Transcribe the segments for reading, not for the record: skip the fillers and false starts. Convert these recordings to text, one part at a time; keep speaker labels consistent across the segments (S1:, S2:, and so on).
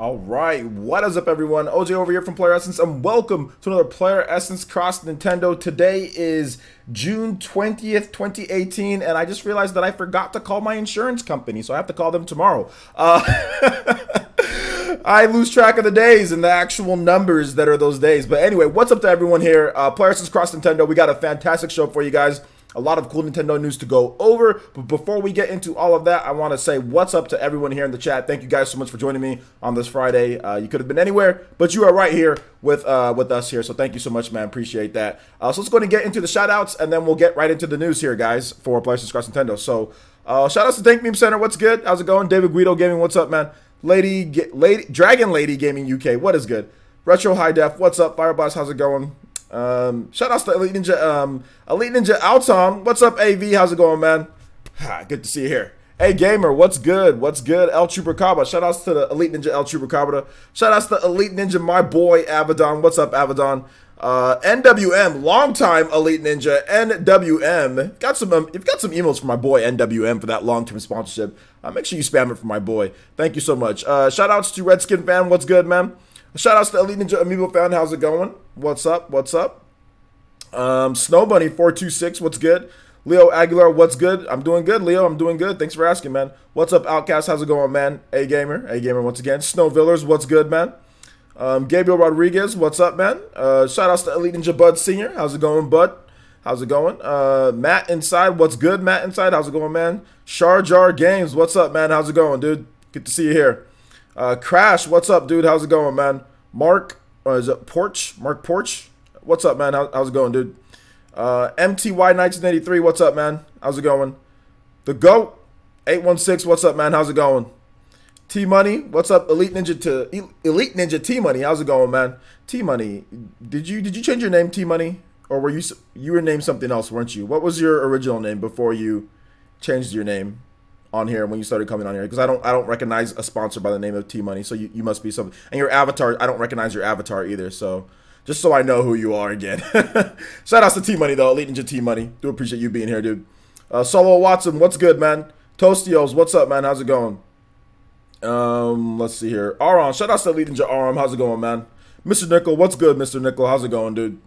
S1: All right, what is up, everyone? OJ over here from Player Essence, and welcome to another Player Essence Cross Nintendo. Today is June 20th, 2018, and I just realized that I forgot to call my insurance company, so I have to call them tomorrow. I lose track of the days and the actual numbers that are those days. But anyway, what's up to everyone here? Player Essence Cross Nintendo, we got a fantastic show for you guys. A lot of cool Nintendo news to go over, but before we get into all of that, I want to say what's up to everyone here in the chat. Thank you guys so much for joining me on this Friday. You could have been anywhere, but you are right here with us here, so thank you so much, man. Appreciate that. So let's go and get into the shoutouts, and then we'll get right into the news here, guys, for Player Essence Cross Nintendo. So shoutouts to Thank Meme Center. What's good? How's it going? David Guido Gaming. What's up, man? Dragon Lady Gaming UK. What is good? Retro High Def. What's up? Fireblast. How's it going? Shout outs to Elite Ninja Alton. What's up, AV? How's it going, man? Good to see you here. Hey Gamer, what's good? What's good? El Chupacabra. Shout outs to the Elite Ninja El Chupacabra. Shout outs to Elite Ninja, my boy Abaddon. What's up, Abaddon? NWM, longtime Elite Ninja. NWM. You've got some emails from my boy NWM for that long-term sponsorship. Make sure you spam it for my boy. Thank you so much. Shout outs to Redskin Fan. What's good, man? Shout outs to Elite Ninja Amiibo Fan. How's it going? What's up? What's up? Snow Bunny 426. What's good? Leo Aguilar. What's good? I'm doing good, Leo. I'm doing good. Thanks for asking, man. What's up, Outcast? How's it going, man? A Gamer. A Gamer once again. Snow Villers. What's good, man? Gabriel Rodriguez. What's up, man? Shout outs to Elite Ninja Bud Senior. How's it going, Bud? How's it going? Matt Inside. What's good, Matt Inside? How's it going, man? Sharjar Games. What's up, man? How's it going, dude? Good to see you here. Crash, what's up, dude? How's it going, man? Mark, is it Porch? Mark Porch? What's up, man? How's it going, dude? MTY 1983, what's up, man? How's it going? The GOAT 816, what's up, man? How's it going? T Money, what's up? Elite Ninja T Money, how's it going, man? T Money, did you change your name, T Money, or were you were named something else, weren't you? What was your original name before you changed your name on here when you started coming on here? Because I don't recognize a sponsor by the name of T Money, so you must be something. And your avatar, I don't recognize your avatar either, so just so I know who you are again. Shout outs to T Money though, Elite Ninja T Money. Do appreciate you being here, dude. Solo Watson, what's good, man? Toastios, what's up, man? How's it going? Let's see here. Aron, shout outs to Elite Ninja Aron. How's it going, man? Mr. Nickel, what's good, Mr. Nickel? How's it going, dude?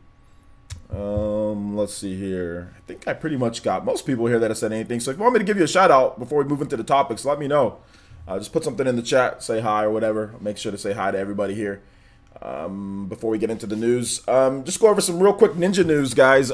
S1: Let's see here. I think I pretty much got most people here that have said anything. So if you want me to give you a shout out before we move into the topics, let me know. Just put something in the chat, say hi or whatever. I'll make sure to say hi to everybody here before we get into the news. Just go over some real quick Ninja news, guys.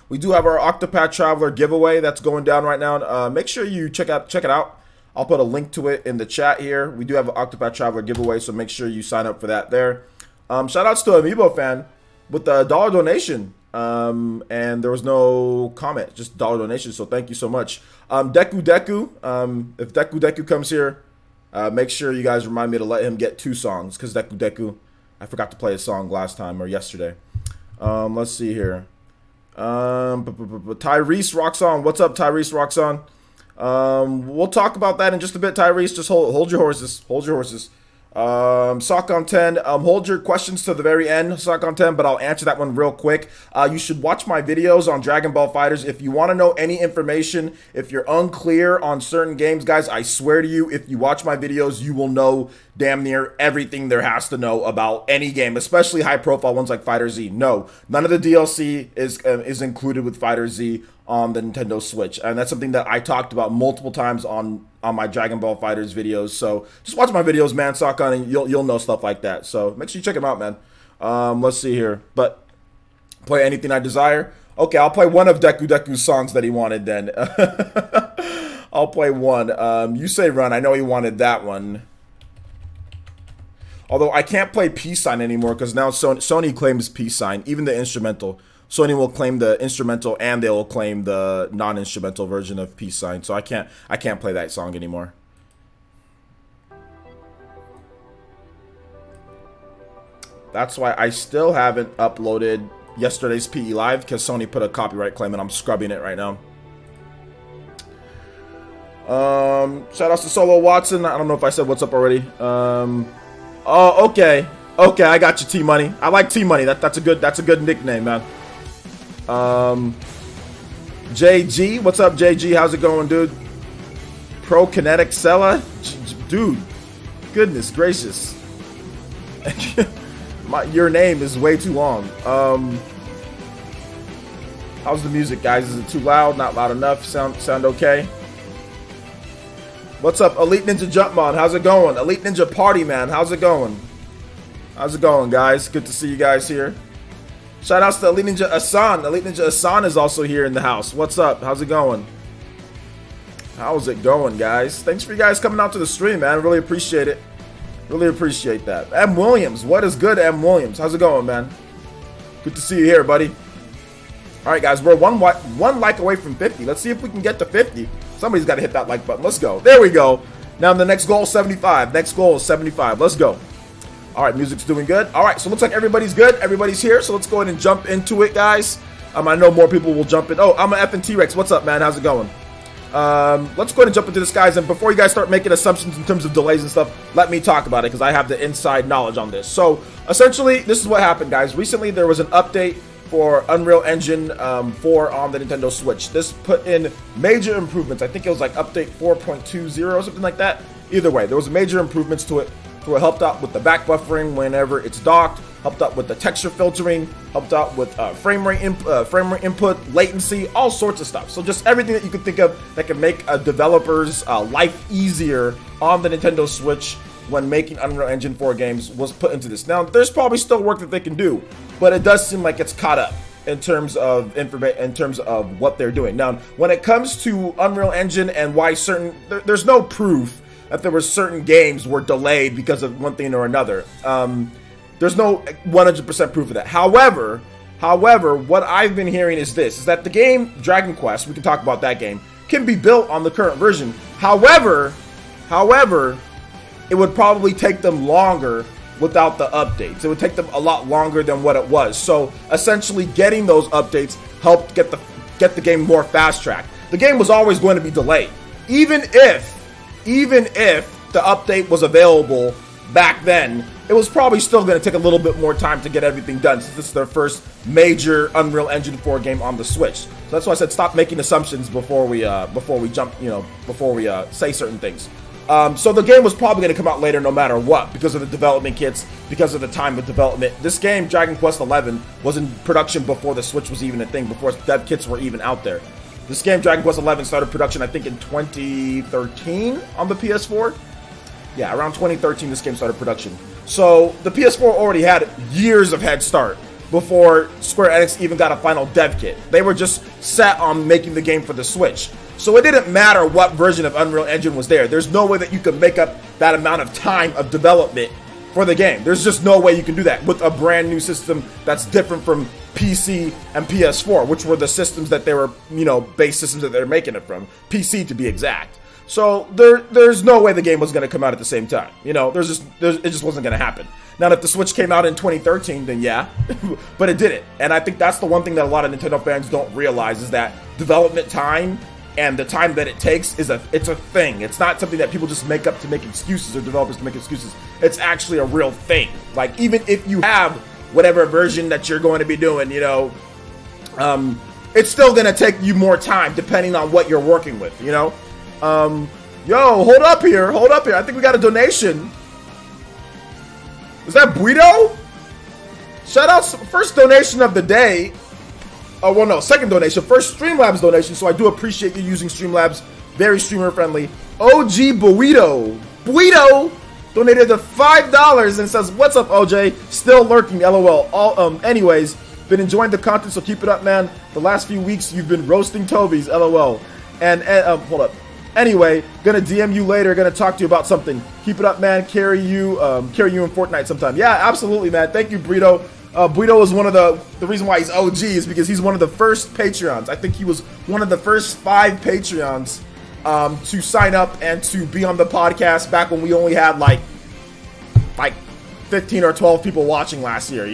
S1: We do have our Octopath Traveler giveaway that's going down right now. Make sure you check it out. I'll put a link to it in the chat here. We do have an Octopath Traveler giveaway, so make sure you sign up for that there. Shout outs to Amiibo Fan with the $1 donation. And there was no comment, just $1 donation, so thank you so much. Deku, if Deku comes here, make sure you guys remind me to let him get 2 songs, because Deku, I forgot to play a song last time or yesterday. Let's see here. Tyrese Roxon, what's up, Tyrese Roxon? We'll talk about that in just a bit, Tyrese. Just hold your horses, Sock on 10, hold your questions to the very end, Sock on 10, but I'll answer that one real quick. You should watch my videos on Dragon Ball FighterZ if you want to know any information. If you're unclear on certain games, guys, I swear to you, if you watch my videos, you will know damn near everything there has to know about any game, especially high profile ones like FighterZ. No, none of the DLC is included with FighterZ on the Nintendo Switch, and that's something that I talked about multiple times on my Dragon Ball FighterZ videos. So just watch my videos, man. Sock on, and you'll know stuff like that. So make sure you check them out, man. Let's see here. But play anything I desire. Okay, I'll play one of Deku's songs that he wanted. Then I'll play one. You say run. I know he wanted that one. Although I can't play Peace Sign anymore because now Sony claims Peace Sign, even the instrumental. Sony will claim the instrumental and they will claim the non-instrumental version of Peace Sign. So I can't play that song anymore. That's why I still haven't uploaded yesterday's PE Live, because Sony put a copyright claim and I'm scrubbing it right now. Shout outs to Solo Watson. I don't know if I said what's up already. Oh, okay. Okay, I got you, T Money. I like T Money. That's a good nickname, man. JG, what's up, JG? How's it going, dude? Pro Kinetic Sella, dude. Goodness gracious. Your name is way too long. How's the music, guys? Is it too loud? Not loud enough? Sound okay? What's up, Elite Ninja Jumpmon? How's it going? Elite Ninja Party Man, how's it going? How's it going, guys? Good to see you guys here. Shout outs to Elite Ninja Asan. Elite Ninja Asan is also here in the house. What's up? How's it going? How's it going, guys? Thanks for you guys coming out to the stream, man. Really appreciate it. Really appreciate that. M. Williams. What is good, M. Williams? How's it going, man? Good to see you here, buddy. All right, guys. We're one like away from 50. Let's see if we can get to 50. Somebody's got to hit that like button. Let's go. There we go. Now the next goal is 75. Next goal is 75. Let's go. All right, music's doing good. All right, so looks like everybody's good. Everybody's here, so let's go ahead and jump into it, guys. I know more people will jump in. Oh, I'm an F and T-Rex. What's up, man? How's it going? Let's go ahead and jump into this, guys. And before you guys start making assumptions in terms of delays and stuff, let me talk about it because I have the inside knowledge on this. So essentially, this is what happened, guys. Recently, there was an update for Unreal Engine 4 on the Nintendo Switch. This put in major improvements. I think it was like update 4.20 or something like that. Either way, there was major improvements to it. So it helped out with the back buffering whenever it's docked, helped out with the texture filtering, helped out with frame rate input, latency, all sorts of stuff. So just everything that you could think of that can make a developer's life easier on the Nintendo Switch when making Unreal Engine 4 games was put into this. Now, there's probably still work that they can do, but it does seem like it's caught up in terms of what they're doing. Now, when it comes to Unreal Engine and why there's no proof that there were certain games were delayed because of one thing or another. There's no 100% proof of that. However, what I've been hearing is this, is that the game Dragon Quest, we can talk about that game, can be built on the current version. However, it would probably take them longer without the updates. It would take them a lot longer than what it was. So essentially getting those updates helped get the game more fast-tracked. The game was always going to be delayed. Even if the update was available back then, it was probably still going to take a little bit more time to get everything done since this is their first major Unreal Engine 4 game on the Switch. So that's why I said stop making assumptions before we jump, before we say certain things. So the game was probably going to come out later no matter what because of the development kits, because of the time of development. This game, Dragon Quest XI, was in production before the Switch was even a thing, before dev kits were even out there. This game, Dragon Quest XI, started production, I think, in 2013 on the PS4. Yeah, around 2013, this game started production. So the PS4 already had years of head start before Square Enix even got a final dev kit. They were just set on making the game for the Switch. So it didn't matter what version of Unreal Engine was there. There's no way that you could make up that amount of time of development for the game. There's just no way you can do that with a brand new system that's different from PC and PS4, which were the systems that they were, base systems that they're making it from. PC to be exact. So there's no way the game was going to come out at the same time. It just wasn't going to happen. Now, if the Switch came out in 2013, then yeah, but it didn't. And I think that's the one thing that a lot of Nintendo fans don't realize is that development time and the time that it takes it's a thing. It's not something that people just make up to make excuses or developers to make excuses. It's actually a real thing. Like, even if you have whatever version that you're going to be doing, it's still going to take you more time depending on what you're working with, Yo, hold up here. I think we got a donation. Is that Guido? Shout out, first donation of the day. Oh, well, no, second donation. First Streamlabs donation, so I do appreciate you using Streamlabs. Very streamer friendly. OG Guido donated the $5 and says, "What's up, OJ? Still lurking, LOL. Anyways, been enjoying the content, so keep it up, man. The last few weeks you've been roasting Toby's, LOL. And hold up. Anyway, gonna DM you later. Gonna talk to you about something. Keep it up, man. Carry you in Fortnite sometime. Yeah, absolutely, man. Thank you, Brito. Brito is one of the reason why he's OG is because he's one of the first Patreons. I think he was one of the first 5 Patreons to sign up and to be on the podcast back when we only had like 15 or 12 people watching last year,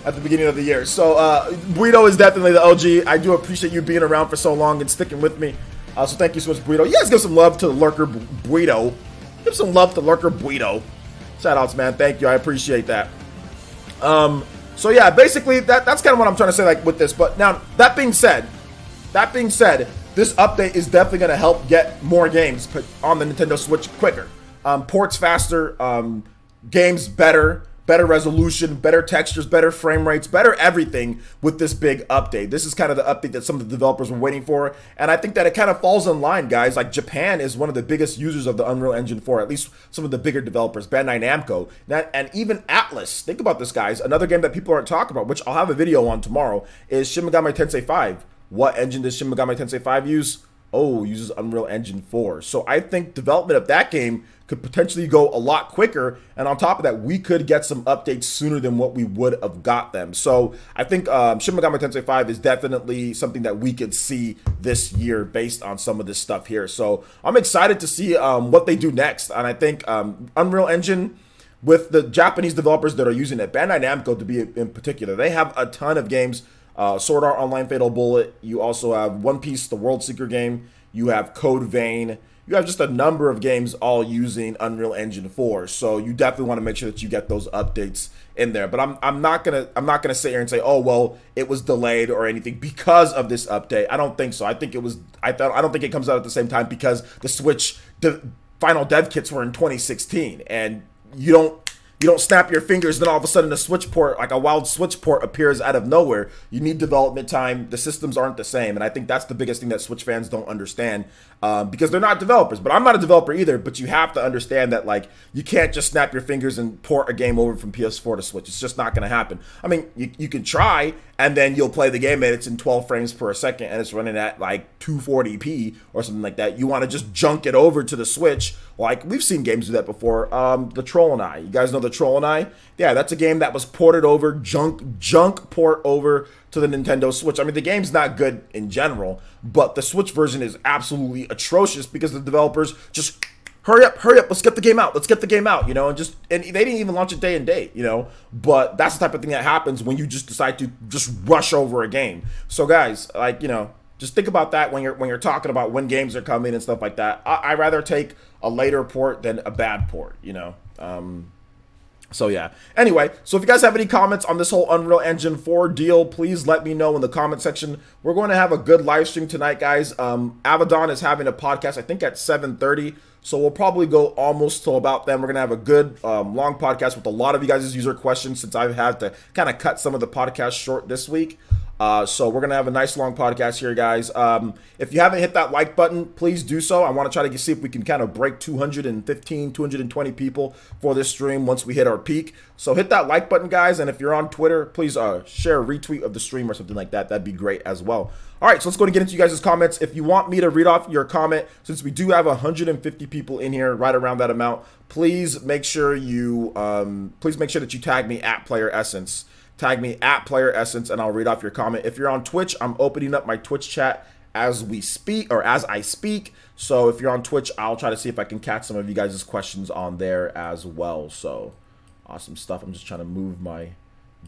S1: at the beginning of the year. So Brito is definitely the OG. I do appreciate you being around for so long and sticking with me. So thank you so much, Brito. You guys give some love to Lurker Brito. Give some love to Lurker Brito. Shout outs, man. Thank you. I appreciate that. So yeah, basically that's kind of what I'm trying to say with this. But now that being said, this update is definitely going to help get more games put on the Nintendo Switch quicker. Ports faster, games better better resolution, better textures, better frame rates, better everything with this big update. This is kind of the update that some of the developers were waiting for, and I think that it kind of falls in line, guys. Like, Japan is one of the biggest users of the Unreal Engine 4, at least some of the bigger developers, Bandai Namco, and even Atlas. Think about this, guys. Another game that people aren't talking about, which I'll have a video on tomorrow, is Shin Megami Tensei 5. What engine does Shin Megami Tensei 5 use? Oh, uses Unreal Engine 4. So I think development of that game could potentially go a lot quicker. And on top of that, we could get some updates sooner than what we would have got them. So I think Shin Megami Tensei 5 is definitely something that we could see this year based on some of this stuff here. So I'm excited to see what they do next. And I think Unreal Engine, with the Japanese developers that are using it, Bandai Namco to be in particular, they have a ton of games. Sword Art Online Fatal Bullet. You also have One Piece, the World Seeker game. You have Code Vein. You have just a number of games all using Unreal Engine 4. So you definitely want to make sure that you get those updates in there. But I'm not gonna sit here and say, oh well, it was delayed or anything because of this update. I don't think so. I think it was. I don't think it comes out at the same time because the Switch final dev kits were in 2016, and you don't snap your fingers, then all of a sudden a Switch port, like a wild Switch port, appears out of nowhere. You need development time. The systems aren't the same. And I think that's the biggest thing that Switch fans don't understand because they're not developers. But I'm not a developer either, but you have to understand that, like, you can't just snap your fingers and port a game over from PS4 to Switch. It's just not going to happen. I mean, you can try, and then you'll play the game and it's in 12 frames per second and it's running at like 240p or something like that. You want to just junk it over to the Switch. Like, we've seen games do that before. The Troll and I. You guys know the Troll and I? Yeah, that's a game that was ported over, junk port over to the Nintendo Switch. I mean, the game's not good in general, but the Switch version is absolutely atrocious because the developers just hurry up, let's get the game out, you know, and they didn't even launch it day and date, you know, but that's the type of thing that happens when you just decide to just rush over a game. So guys, like, you know, just think about that when you're talking about when games are coming and stuff like that. I'd rather take a later port than a bad port, you know. So yeah. Anyway, so if you guys have any comments on this whole Unreal Engine 4 deal, please let me know in the comment section. We're going to have a good live stream tonight, guys. Abaddon is having a podcast, I think at 7:30. So we'll probably go almost till about then. We're going to have a good long podcast with a lot of you guys' user questions since I've had to kind of cut some of the podcast short this week. So we're going to have a nice long podcast here, guys. If you haven't hit that like button, please do so. I want to try to see if we can kind of break 215, 220 people for this stream once we hit our peak. So hit that like button, guys. And if you're on Twitter, please share a retweet of the stream or something like that. That'd be great as well. All right, so let's go and get into you guys' comments. If you want me to read off your comment, since we do have 150 people in here, right around that amount, please make sure you that you tag me at Player Essence. Tag me at Player Essence, and I'll read off your comment. If you're on Twitch, I'm opening up my Twitch chat as we speak, or as I speak. So if you're on Twitch, I'll try to see if I can catch some of you guys' questions on there as well. So awesome stuff. I'm just trying to move my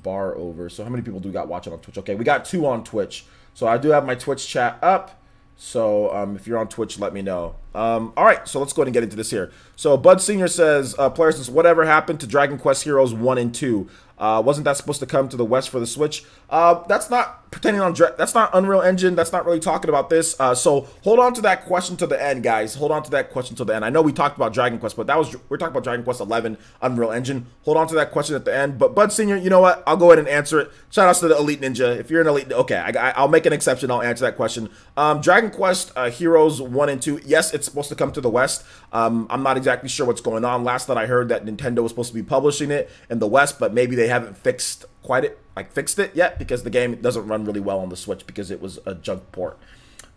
S1: bar over. So how many people do we got watching on Twitch? Okay, we got 2 on Twitch. So I do have my Twitch chat up. So if you're on Twitch, let me know. All right, so let's go ahead and get into this here. So Bud Senior says, players, since whatever happened to Dragon Quest Heroes 1 and 2? Wasn't that supposed to come to the West for the Switch? That's not pertaining on that's not Unreal Engine. That's not really talking about this. So hold on to that question to the end, guys. Hold on to that question to the end. I know we talked about Dragon Quest, but we're talking about Dragon Quest 11 Unreal Engine. Hold on to that question at the end. But Bud Senior, you know what? I'll go ahead and answer it. Shout outs to the Elite Ninja. If you're an Elite, okay, I'll make an exception. I'll answer that question. Dragon Quest Heroes 1 and 2. Yes, it's supposed to come to the West. I'm not exactly sure what's going on. Last that I heard, that Nintendo was supposed to be publishing it in the West, but maybe they haven't fixed it yet because the game doesn't run really well on the Switch because it was a junk port.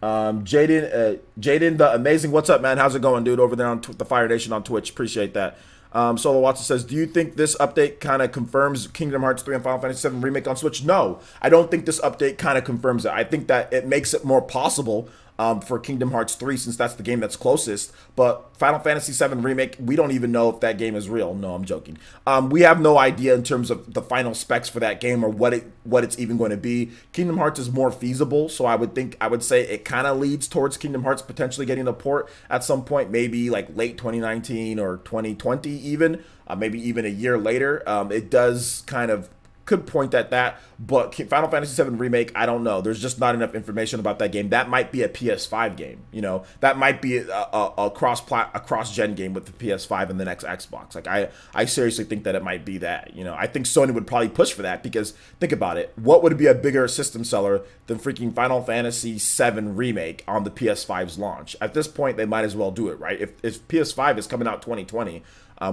S1: Jaden the Amazing, what's up, man? How's it going, dude? Over there on the Fire Nation on Twitch, appreciate that. Solo Watson says, do you think this update kind of confirms Kingdom Hearts 3 and Final Fantasy 7 Remake on Switch? No, I don't think this update kind of confirms it. I think that it makes it more possible for Kingdom Hearts 3, since that's the game that's closest. But Final Fantasy 7 Remake, we don't even know if that game is real. No, I'm joking. We have no idea in terms of the final specs for that game or what it's even going to be. Kingdom Hearts is more feasible, so I would say it kind of leads towards Kingdom Hearts potentially getting a port at some point, maybe like late 2019 or 2020 even, maybe even a year later. It does kind of could point at that, but Final Fantasy VII Remake, I don't know. There's just not enough information about that game. That might be a PS5 game, you know. That might be a cross-gen game with the PS5 and the next Xbox. Like, I seriously think that it might be that, you know. I think Sony would probably push for that because, think about it, what would be a bigger system seller than freaking Final Fantasy VII Remake on the PS5's launch? At this point, they might as well do it, right? If PS5 is coming out 2020,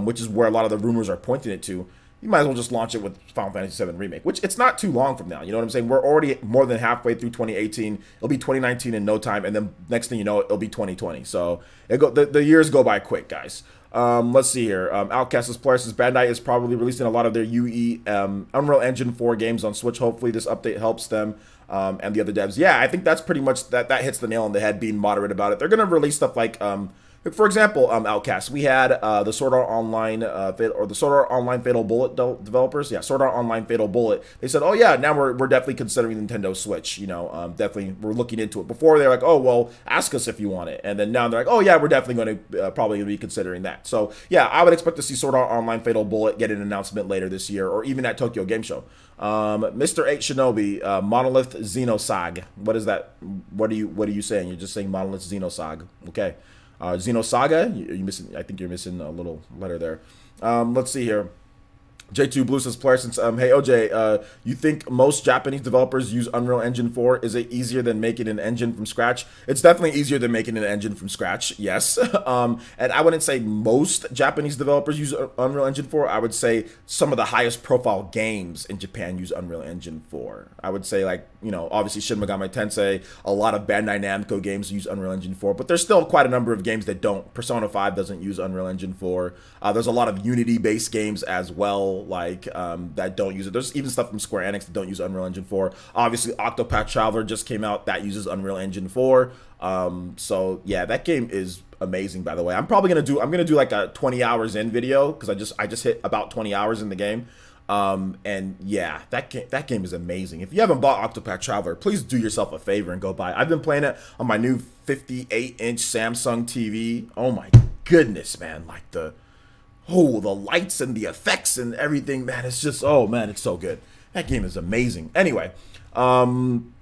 S1: which is where a lot of the rumors are pointing it to, you might as well just launch it with Final Fantasy VII Remake, which it's not too long from now. You know what I'm saying? We're already more than halfway through 2018. It'll be 2019 in no time, and then next thing you know, it'll be 2020. So the years go by quick, guys. Let's see here. Outcast says, Polaris says Bandai is probably releasing a lot of their UE Unreal Engine 4 games on Switch. Hopefully this update helps them and the other devs. Yeah, I think that's pretty much, that hits the nail on the head, being moderate about it. They're going to release stuff like... for example, Outcast, we had the Sword Art Online or the Sword Art Online Fatal Bullet developers. Yeah, Sword Art Online Fatal Bullet. They said, oh yeah, now we're definitely considering Nintendo Switch. You know, definitely we're looking into it. Before they're like, oh well, ask us if you want it, and then now they're like, oh yeah, we're definitely going to probably be considering that. So yeah, I would expect to see Sword Art Online Fatal Bullet get an announcement later this year, or even at Tokyo Game Show. Mr. 8 Shinobi, Monolith Xenosag. What is that? What are you saying? You're just saying Monolith Xenosag. Okay. Xenosaga, you missing? I think you're missing a little letter there. Let's see here. J2 Blue says, Player, since hey OJ, you think most Japanese developers use Unreal Engine 4? Is it easier than making an engine from scratch? It's definitely easier than making an engine from scratch, yes. And I wouldn't say most Japanese developers use Unreal Engine 4. I would say some of the highest profile games in Japan use Unreal Engine 4. I would say, like, you know, obviously Shin Megami Tensei, a lot of Bandai Namco games use Unreal Engine 4, but there's still quite a number of games that don't. Persona 5 doesn't use Unreal Engine 4. There's a lot of Unity-based games as well, like that don't use it. There's even stuff from Square Enix that don't use Unreal Engine 4. Obviously, Octopath Traveler just came out, that uses Unreal Engine 4. So yeah, that game is amazing, by the way. I'm gonna do like a 20 hours in video, because I just hit about 20 hours in the game. And yeah, that game is amazing. If you haven't bought Octopath Traveler, please do yourself a favor and go buy it. I've been playing it on my new 58-inch Samsung TV. Oh my goodness, man. Like the lights and the effects and everything, man. It's just, oh man, it's so good. That game is amazing. Anyway, K on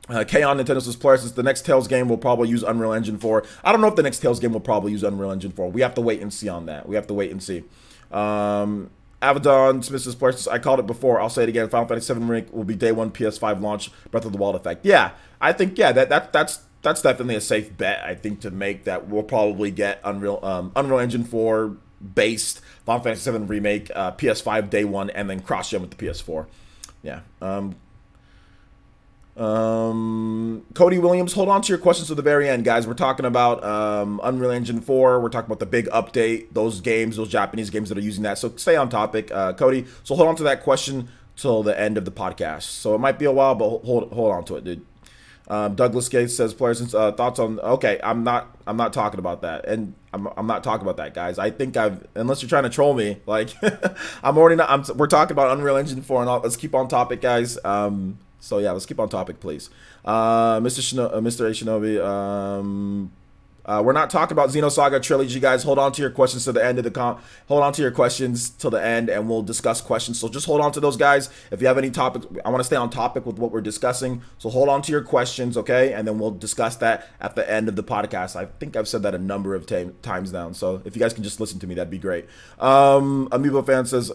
S1: Nintendo says, Player, since the next Tales game will probably use Unreal Engine 4. I don't know if the next Tales game will probably use Unreal Engine 4. We have to wait and see on that. We have to wait and see. Avedon Smith says, Player, I called it before, I'll say it again. Final Fantasy VII Remake will be day one PS5 launch. Breath of the Wild effect. Yeah, I think, yeah, that's definitely a safe bet, I think, to make, that we'll probably get Unreal Engine 4 based Final Fantasy VII Remake, PS5 day one, and then cross-gen with the PS4. Yeah. Cody Williams, hold on to your questions to the very end, guys. We're talking about Unreal Engine 4. We're talking about the big update, those games, those Japanese games that are using that. So stay on topic, Cody. So hold on to that question till the end of the podcast. So it might be a while, but hold on to it, dude. Douglas Gates says, Player, since thoughts on, okay, I'm not talking about that, and I'm not talking about that, guys. I think unless you're trying to troll me, like we're talking about Unreal Engine 4 and all. Let's keep on topic, guys. So yeah, let's keep on topic, please. Mr. A. Shinobi, we're not talking about Xenosaga Trilogy, guys. Hold on to your questions to the end of the hold on to your questions till the end, and we'll discuss questions. So just hold on to those, guys. If you have any topics, I want to stay on topic with what we're discussing. So hold on to your questions, okay? And then we'll discuss that at the end of the podcast. I think I've said that a number of times now. So if you guys can just listen to me, that'd be great. Amiibo fan says,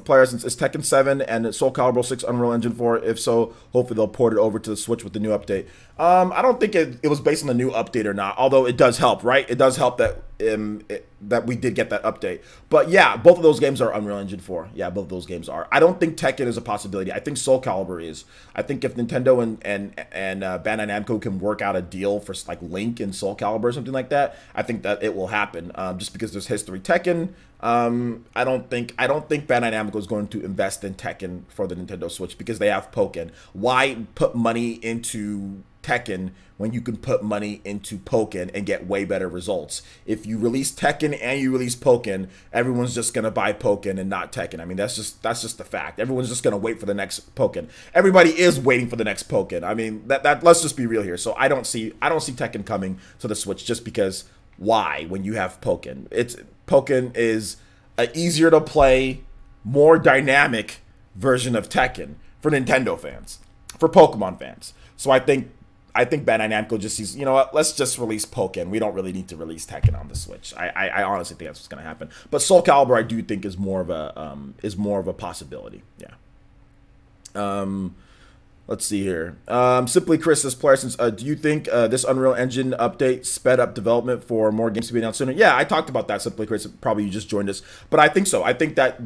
S1: Player, since it's Tekken 7 and Soul Calibur 6 Unreal Engine 4, if so, hopefully they'll port it over to the Switch with the new update. I don't think it was based on the new update or not, although it does help, right? It does help that that we did get that update. But yeah, both of those games are Unreal Engine 4. Yeah, both of those games are. I don't think Tekken is a possibility. I think Soul Calibur is. I think if Nintendo and Bandai Namco can work out a deal for like Link and Soul Calibur or something like that, I think that it will happen. Just because there's history. Tekken, I don't think Bandai Namco is going to invest in Tekken for the Nintendo Switch because they have Pokken. Why put money into Tekken when you can put money into Pokken and get way better results? If you release Tekken and you release Pokken, everyone's just gonna buy Pokken and not Tekken. I mean, that's just the fact. Everyone's just gonna wait for the next Pokken. Everybody is waiting for the next Pokken. I mean, that let's just be real here. So I don't see Tekken coming to the Switch just because. Why? When you have Pokken, Pokken is easier to play, more dynamic version of Tekken for Nintendo fans, for Pokemon fans. So I think Bandai Namco just sees, you know what, let's just release Pokken. We don't really need to release Tekken on the Switch. I honestly think that's what's going to happen. But Soul Calibur, I do think is more of a possibility. Yeah. Let's see here. Simply Chris says, player, since do you think this Unreal Engine update sped up development for more games to be announced sooner? Yeah, I talked about that, Simply Chris. Probably you just joined us, but I think so. I think that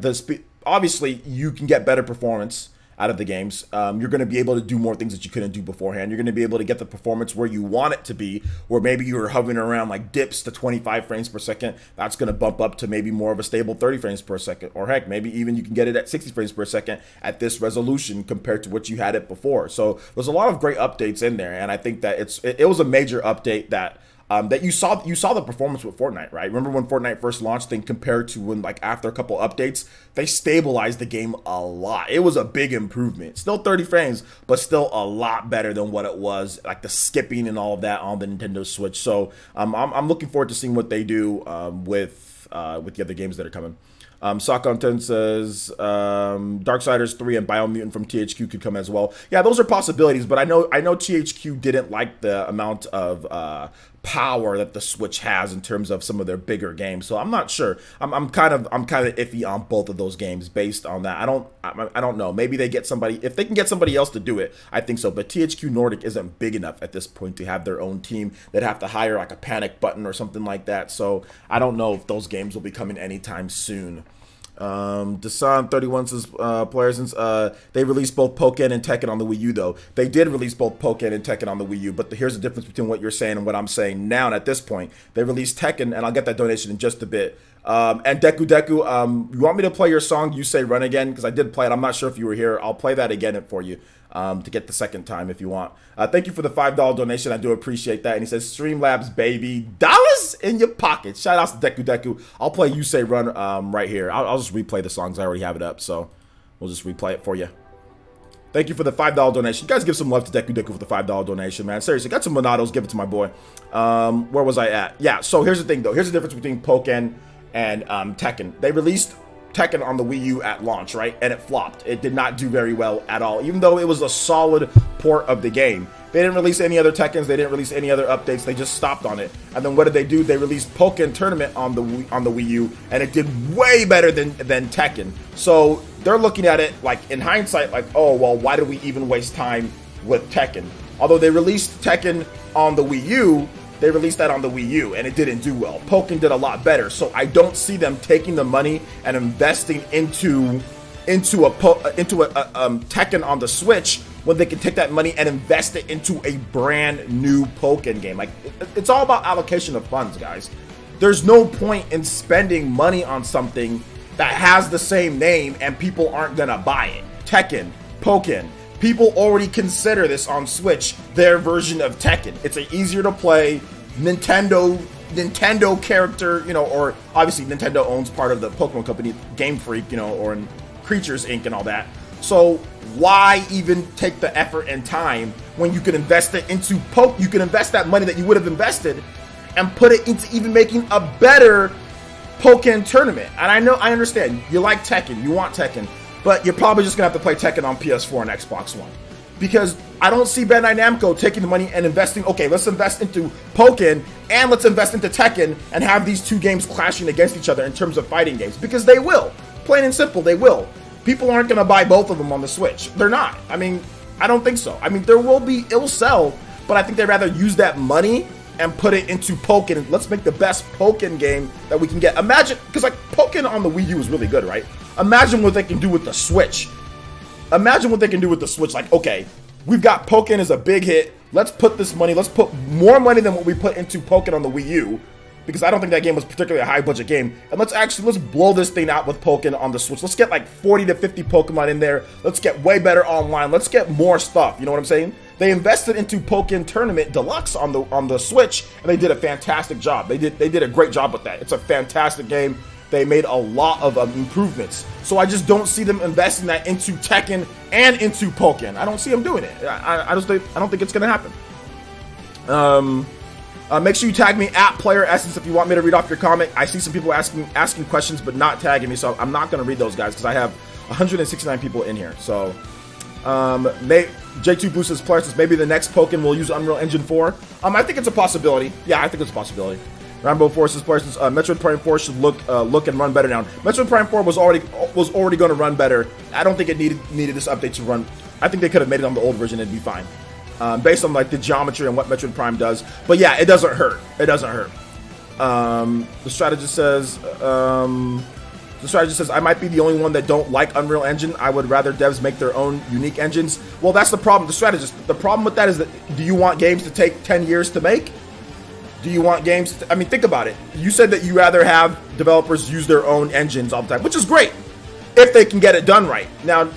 S1: obviously you can get better performance out of the games. You're going to be able to do more things that you couldn't do beforehand. You're going to be able to get the performance where you want it to be, where maybe you were hovering around like dips to 25 frames per second. That's going to bump up to maybe more of a stable 30 frames per second, or heck, maybe even you can get it at 60 frames per second at this resolution compared to what you had it before. So there's a lot of great updates in there, and I think that it was a major update that that you saw the performance with Fortnite, right? Remember when Fortnite first launched, then compared to when, like, after a couple updates, they stabilized the game a lot. It was a big improvement. Still 30 frames, but still a lot better than what it was, like the skipping and all of that on the Nintendo Switch. So I'm looking forward to seeing what they do with the other games that are coming. Sock10 says Darksiders 3 and Biomutant from THQ could come as well. Yeah, those are possibilities, but I know THQ didn't like the amount of power that the Switch has in terms of some of their bigger games. So I'm not sure. I'm kind of iffy on both of those games based on that. I don't know. Maybe they get somebody, if they can get somebody else to do it, I think so. But THQ Nordic isn't big enough at this point to have their own team. They'd have to hire like a Panic Button or something like that. So I don't know if those games will be coming anytime soon. Desan31 says, players, since they released both Pokken and Tekken on the Wii U, though. They did release both Pokken and Tekken on the Wii U, but here's the difference between what you're saying and what I'm saying now. And at this point, they released Tekken, and I'll get that donation in just a bit. And Deku Deku, you want me to play your song, You Say Run Again? Because I did play it. I'm not sure if you were here. I'll play that again for you to get the second time if you want. Thank you for the $5 donation. I do appreciate that. And he says, Streamlabs, baby. Dollars in your pocket. Shout out to Deku Deku. I'll play You Say Run right here. I'll just replay the songs. I already have it up, so we'll just replay it for you. Thank you for the $5 donation. You guys give some love to Deku Deku for the $5 donation, man. Seriously, got some Monados. Give it to my boy. Where was I at? Yeah, so here's the thing, though. Here's the difference between Pokken and Tekken. They released Tekken on the Wii U at launch, right? And it flopped. It did not do very well at all, even though it was a solid port of the game. They didn't release any other Tekkens. They didn't release any other updates. They just stopped on it. And then what did they do? They released Pokken Tournament on the Wii U, and it did way better than Tekken. So they're looking at it like in hindsight, like, oh well, why did we even waste time with Tekken? Although they released Tekken on the Wii U, they released that on the Wii U, and it didn't do well. Pokken did a lot better, so I don't see them taking the money and investing into Tekken on the Switch when they can take that money and invest it into a brand new Pokken game. Like, it's all about allocation of funds, guys. There's no point in spending money on something that has the same name and people aren't gonna buy it. Tekken, Pokken. People already consider this on Switch their version of Tekken. It's an easier to play Nintendo character, you know, or obviously Nintendo owns part of the Pokemon company, Game Freak, you know, or in Creatures Inc. and all that. So why even take the effort and time when you can invest it into you can invest that money that you would have invested and put it into even making a better Pokken tournament. And I understand you like Tekken, you want Tekken, but you're probably just gonna have to play Tekken on PS4 and Xbox One. Because I don't see Bandai Namco taking the money and investing, okay, let's invest into Pokken and let's invest into Tekken and have these two games clashing against each other in terms of fighting games. Because they will. Plain and simple, they will. People aren't gonna buy both of them on the Switch. They're not. I mean, I don't think so. I mean, it'll sell, but I think they'd rather use that money and put it into Pokken. Let's make the best Pokken game that we can get. Imagine, because like Pokken on the Wii U is really good, right? Imagine what they can do with the Switch. Imagine what they can do with the Switch. Like, okay, we've got Pokken as a big hit. Let's put this money, let's put more money than what we put into Pokken on the Wii U, because I don't think that game was particularly a high budget game. And let's blow this thing out with Pokken on the Switch. Let's get like 40 to 50 Pokemon in there. Let's get way better online. Let's get more stuff. You know what I'm saying? They invested into Pokken Tournament Deluxe on the Switch, and they did a fantastic job. They did a great job with that. It's a fantastic game. They made a lot of improvements. So I just don't see them investing that into Tekken and into Pokken. I don't see them doing it. I don't think it's gonna happen. Make sure you tag me at Player Essence if you want me to read off your comment. I see some people asking questions but not tagging me, so I'm not going to read those guys because I have 169 people in here. So, J2 Boost says, Player says, maybe the next Pokken will use Unreal Engine 4. I think it's a possibility. Yeah, I think it's a possibility. Rambo 4 says, Player says, Metroid Prime 4 should look and run better now. Metroid Prime 4 was already going to run better. I don't think it needed this update to run. I think they could have made it on the old version and it'd be fine. Based on like the geometry and what Metroid Prime does. But yeah, it doesn't hurt. It doesn't hurt. The strategist says, I might be the only one that don't like Unreal Engine. I would rather devs make their own unique engines. Well, that's the problem. The strategist. The problem with that is that, do you want games to take 10 years to make? Do you want games to, I mean, think about it. You said that you rather have developers use their own engines all the time, which is great if they can get it done right. Now,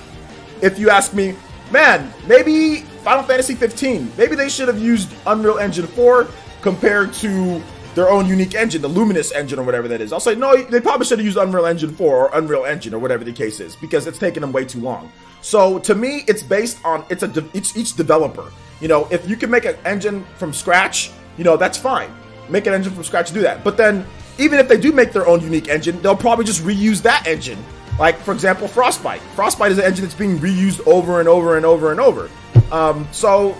S1: if you ask me, man, maybe Final Fantasy 15, maybe they should have used Unreal Engine 4 compared to their own unique engine, the Luminous engine or whatever that is. I'll say, no, they probably should have used Unreal Engine 4 or Unreal Engine or whatever the case is, because it's taken them way too long. So to me, it's based on, it's each developer. You know, if you can make an engine from scratch, you know, that's fine. Make an engine from scratch, do that. But then, even if they do make their own unique engine, they'll probably just reuse that engine. Like, for example, Frostbite. Frostbite is an engine that's being reused over and over and over and over. So,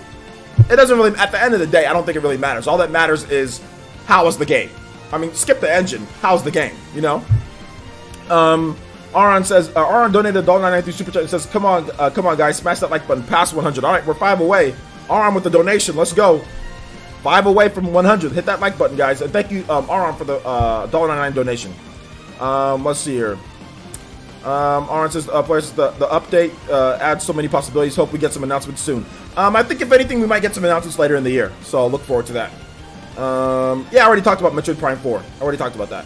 S1: it doesn't really, at the end of the day, I don't think it really matters. All that matters is, how is the game? I mean, skip the engine. How's the game, you know? Aaron says, Aaron donated $1.93 super chat and says, come on guys, smash that like button, past 100. All right, we're 5 away. Aaron with the donation, let's go. 5 away from 100. Hit that like button, guys. And thank you, Aaron, for the $1.99 donation. Let's see here. Aaron says, players, the update adds so many possibilities. Hope we get some announcements soon. I think if anything, we might get some announcements later in the year. So I'll look forward to that. Yeah, I already talked about Metroid Prime 4. I already talked about that.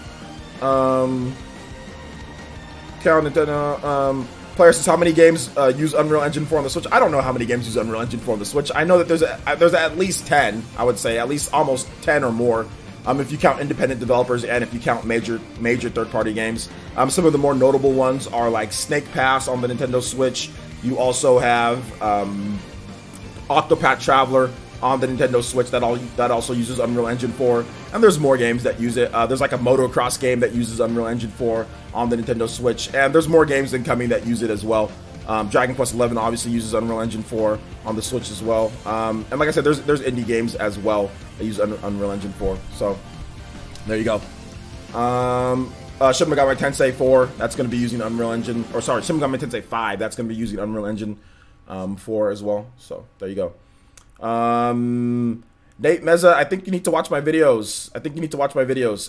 S1: Player says, how many games use Unreal Engine 4 on the Switch? I don't know how many games use Unreal Engine 4 on the Switch. I know that there's at least 10, I would say. At least almost 10 or more. If you count independent developers and if you count major third-party games. Some of the more notable ones are like Snake Pass on the Nintendo Switch. You also have Octopath Traveler on the Nintendo Switch that also uses Unreal Engine 4. And there's more games that use it. There's like a motocross game that uses Unreal Engine 4 on the Nintendo Switch. And there's more games incoming that use it as well. Dragon Quest XI obviously uses Unreal Engine 4 on the Switch as well. And like I said, there's indie games as well that use Unreal Engine 4. So, there you go. Shin Megami Tensei 4, that's going to be using Unreal Engine. Or sorry, Shin Megami Tensei 5, that's going to be using Unreal Engine 4 as well. So, there you go. Nate Meza, I think you need to watch my videos.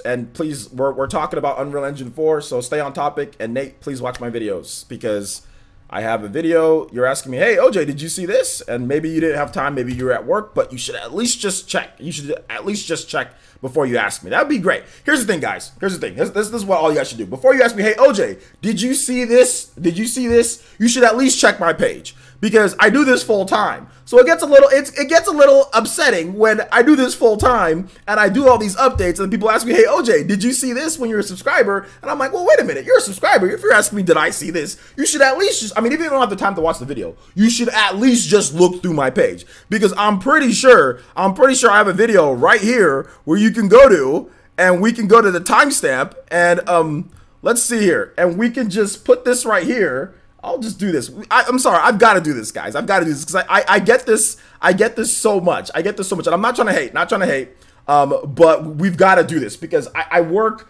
S1: And please, we're talking about Unreal Engine 4, so stay on topic. And Nate, please watch my videos, because I have a video. You're asking me, hey, OJ, did you see this? And maybe you didn't have time, maybe you were at work, but you should at least just check. You should at least just check before you ask me. That would be great. Here's the thing, guys. Here's the thing. This is what all you guys should do. Before you ask me, hey, OJ, did you see this? Did you see this? You should at least check my page, because I do this full time. So it gets a little upsetting when I do this full time and I do all these updates and people ask me, hey, OJ, did you see this when you're a subscriber? And I'm like, well, wait a minute, you're a subscriber. If you're asking me, did I see this? You should at least just, I mean, if you don't have the time to watch the video, you should at least just look through my page, because I'm pretty sure I have a video right here where you can go to, and we can go to the timestamp, and let's see here, and we can just put this right here. I'll just do this. I'm sorry. I've got to do this, guys. I've got to do this because I get this. I get this so much. And I'm not trying to hate. But we've got to do this because I work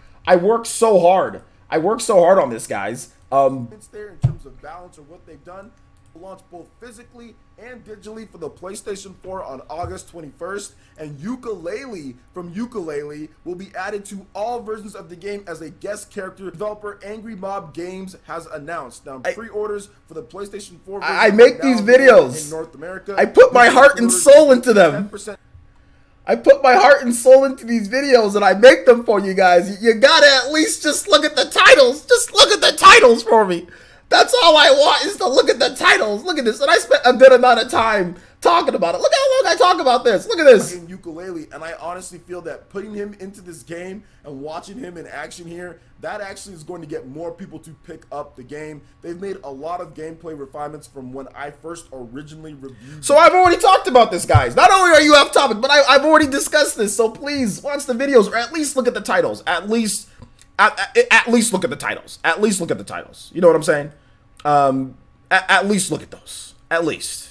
S1: so hard. I work so hard on this, guys. It's there in terms of balance or what they've done. Launch both physically and digitally for the PlayStation 4 on August 21st, and Yooka-Laylee from Yooka-Laylee will be added to all versions of the game as a guest character. Developer Angry Mob Games has announced. Now, pre-orders for the PlayStation 4 version I make these videos in North America. I put my heart and soul into them. 10%. I put my heart and soul into these videos, and I make them for you guys. You gotta at least just look at the titles. Just look at the titles for me. That's all I want, is to look at the titles. Look at this. And I spent a good amount of time talking about it. Look how long I talk about this. Look at this.
S2: Ukulele, and I honestly feel that putting him into this game and watching him in action here, that actually is going to get more people to pick up the game. They've made a lot of gameplay refinements from when I first originally reviewed.
S1: So I've already talked about this, guys. Not only are you off topic, but I've already discussed this. So please watch the videos, or at least look at the titles. At least look at the titles. At least look at the titles. You know what I'm saying? At least look at those. At least.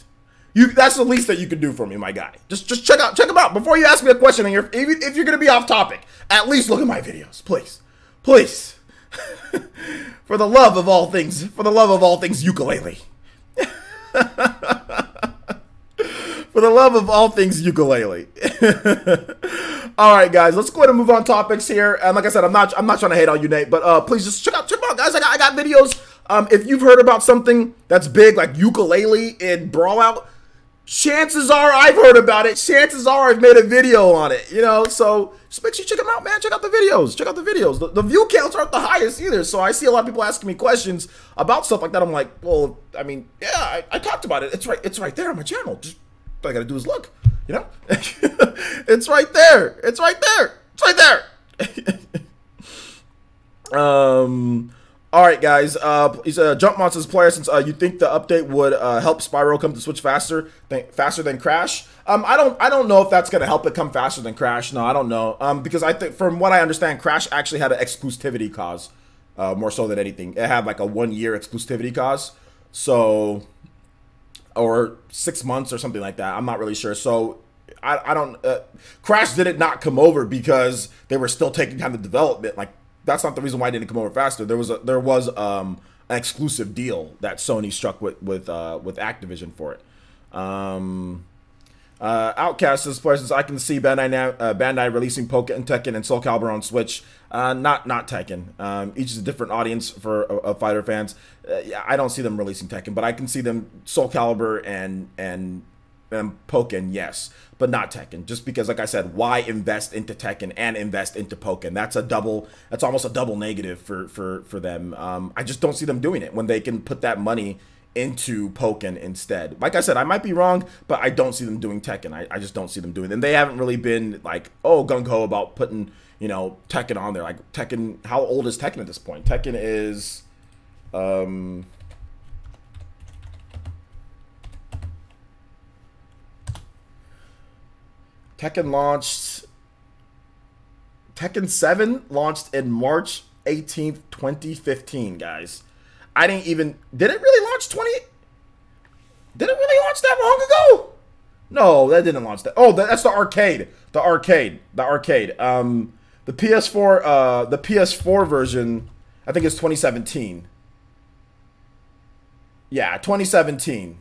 S1: That's the least that you can do for me, my guy. Just check them out before you ask me a question. And if you're gonna be off topic, at least look at my videos, please, please. For the love of all things, ukulele. For the love of all things ukulele. All right, guys, let's go ahead and move on topics here. And like I said, I'm not trying to hate on you, Nate, but please just check them out, guys. I got videos. If you've heard about something that's big like ukulele in Brawlout, chances are I've heard about it. Chances are I've made a video on it, you know? So just make sure you check them out, man. Check out the videos. Check out the videos. The view counts aren't the highest either. So I see a lot of people asking me questions about stuff like that. I'm like, well, I mean, yeah, I talked about it. It's right there on my channel. Just all I gotta do is look, you know? It's right there. It's right there. It's right there. All right, guys. He's a Jump Monsters player. Since you think the update would help Spyro come to Switch faster than Crash, I don't know if that's gonna help it come faster than Crash. No, I don't know. Because I think, from what I understand, Crash actually had an exclusivity cause, more so than anything. It had like a 1-year exclusivity cause, so, or 6 months or something like that. I'm not really sure. So I don't. Crash did it not come over because they were still taking time to develop it. Like, that's not the reason why it didn't come over faster. There was an exclusive deal that Sony struck with Activision for it. Outcast says, since I can see Bandai releasing Pokken, Tekken, and Soul Calibur on Switch. Not Tekken. Each is a different audience for fighter fans. I don't see them releasing Tekken, but I can see them Soul Calibur and Pokken, yes, but not Tekken. Just because, like I said, why invest into Tekken and invest into Pokken? That's almost a double negative for them. I just don't see them doing it when they can put that money into Pokken instead. Like I said, I might be wrong, but I don't see them doing Tekken. I just don't see them doing it. And they haven't really been like, oh, gung-ho about putting, you know, Tekken on there. Like, Tekken, how old is Tekken at this point? Tekken is Tekken 7 launched in March 18th, 2015, guys. Did it really launch Did it really launch that long ago? No, that didn't launch that. Oh, that's the arcade. The arcade. The PS4 version, I think it's 2017. Yeah, 2017.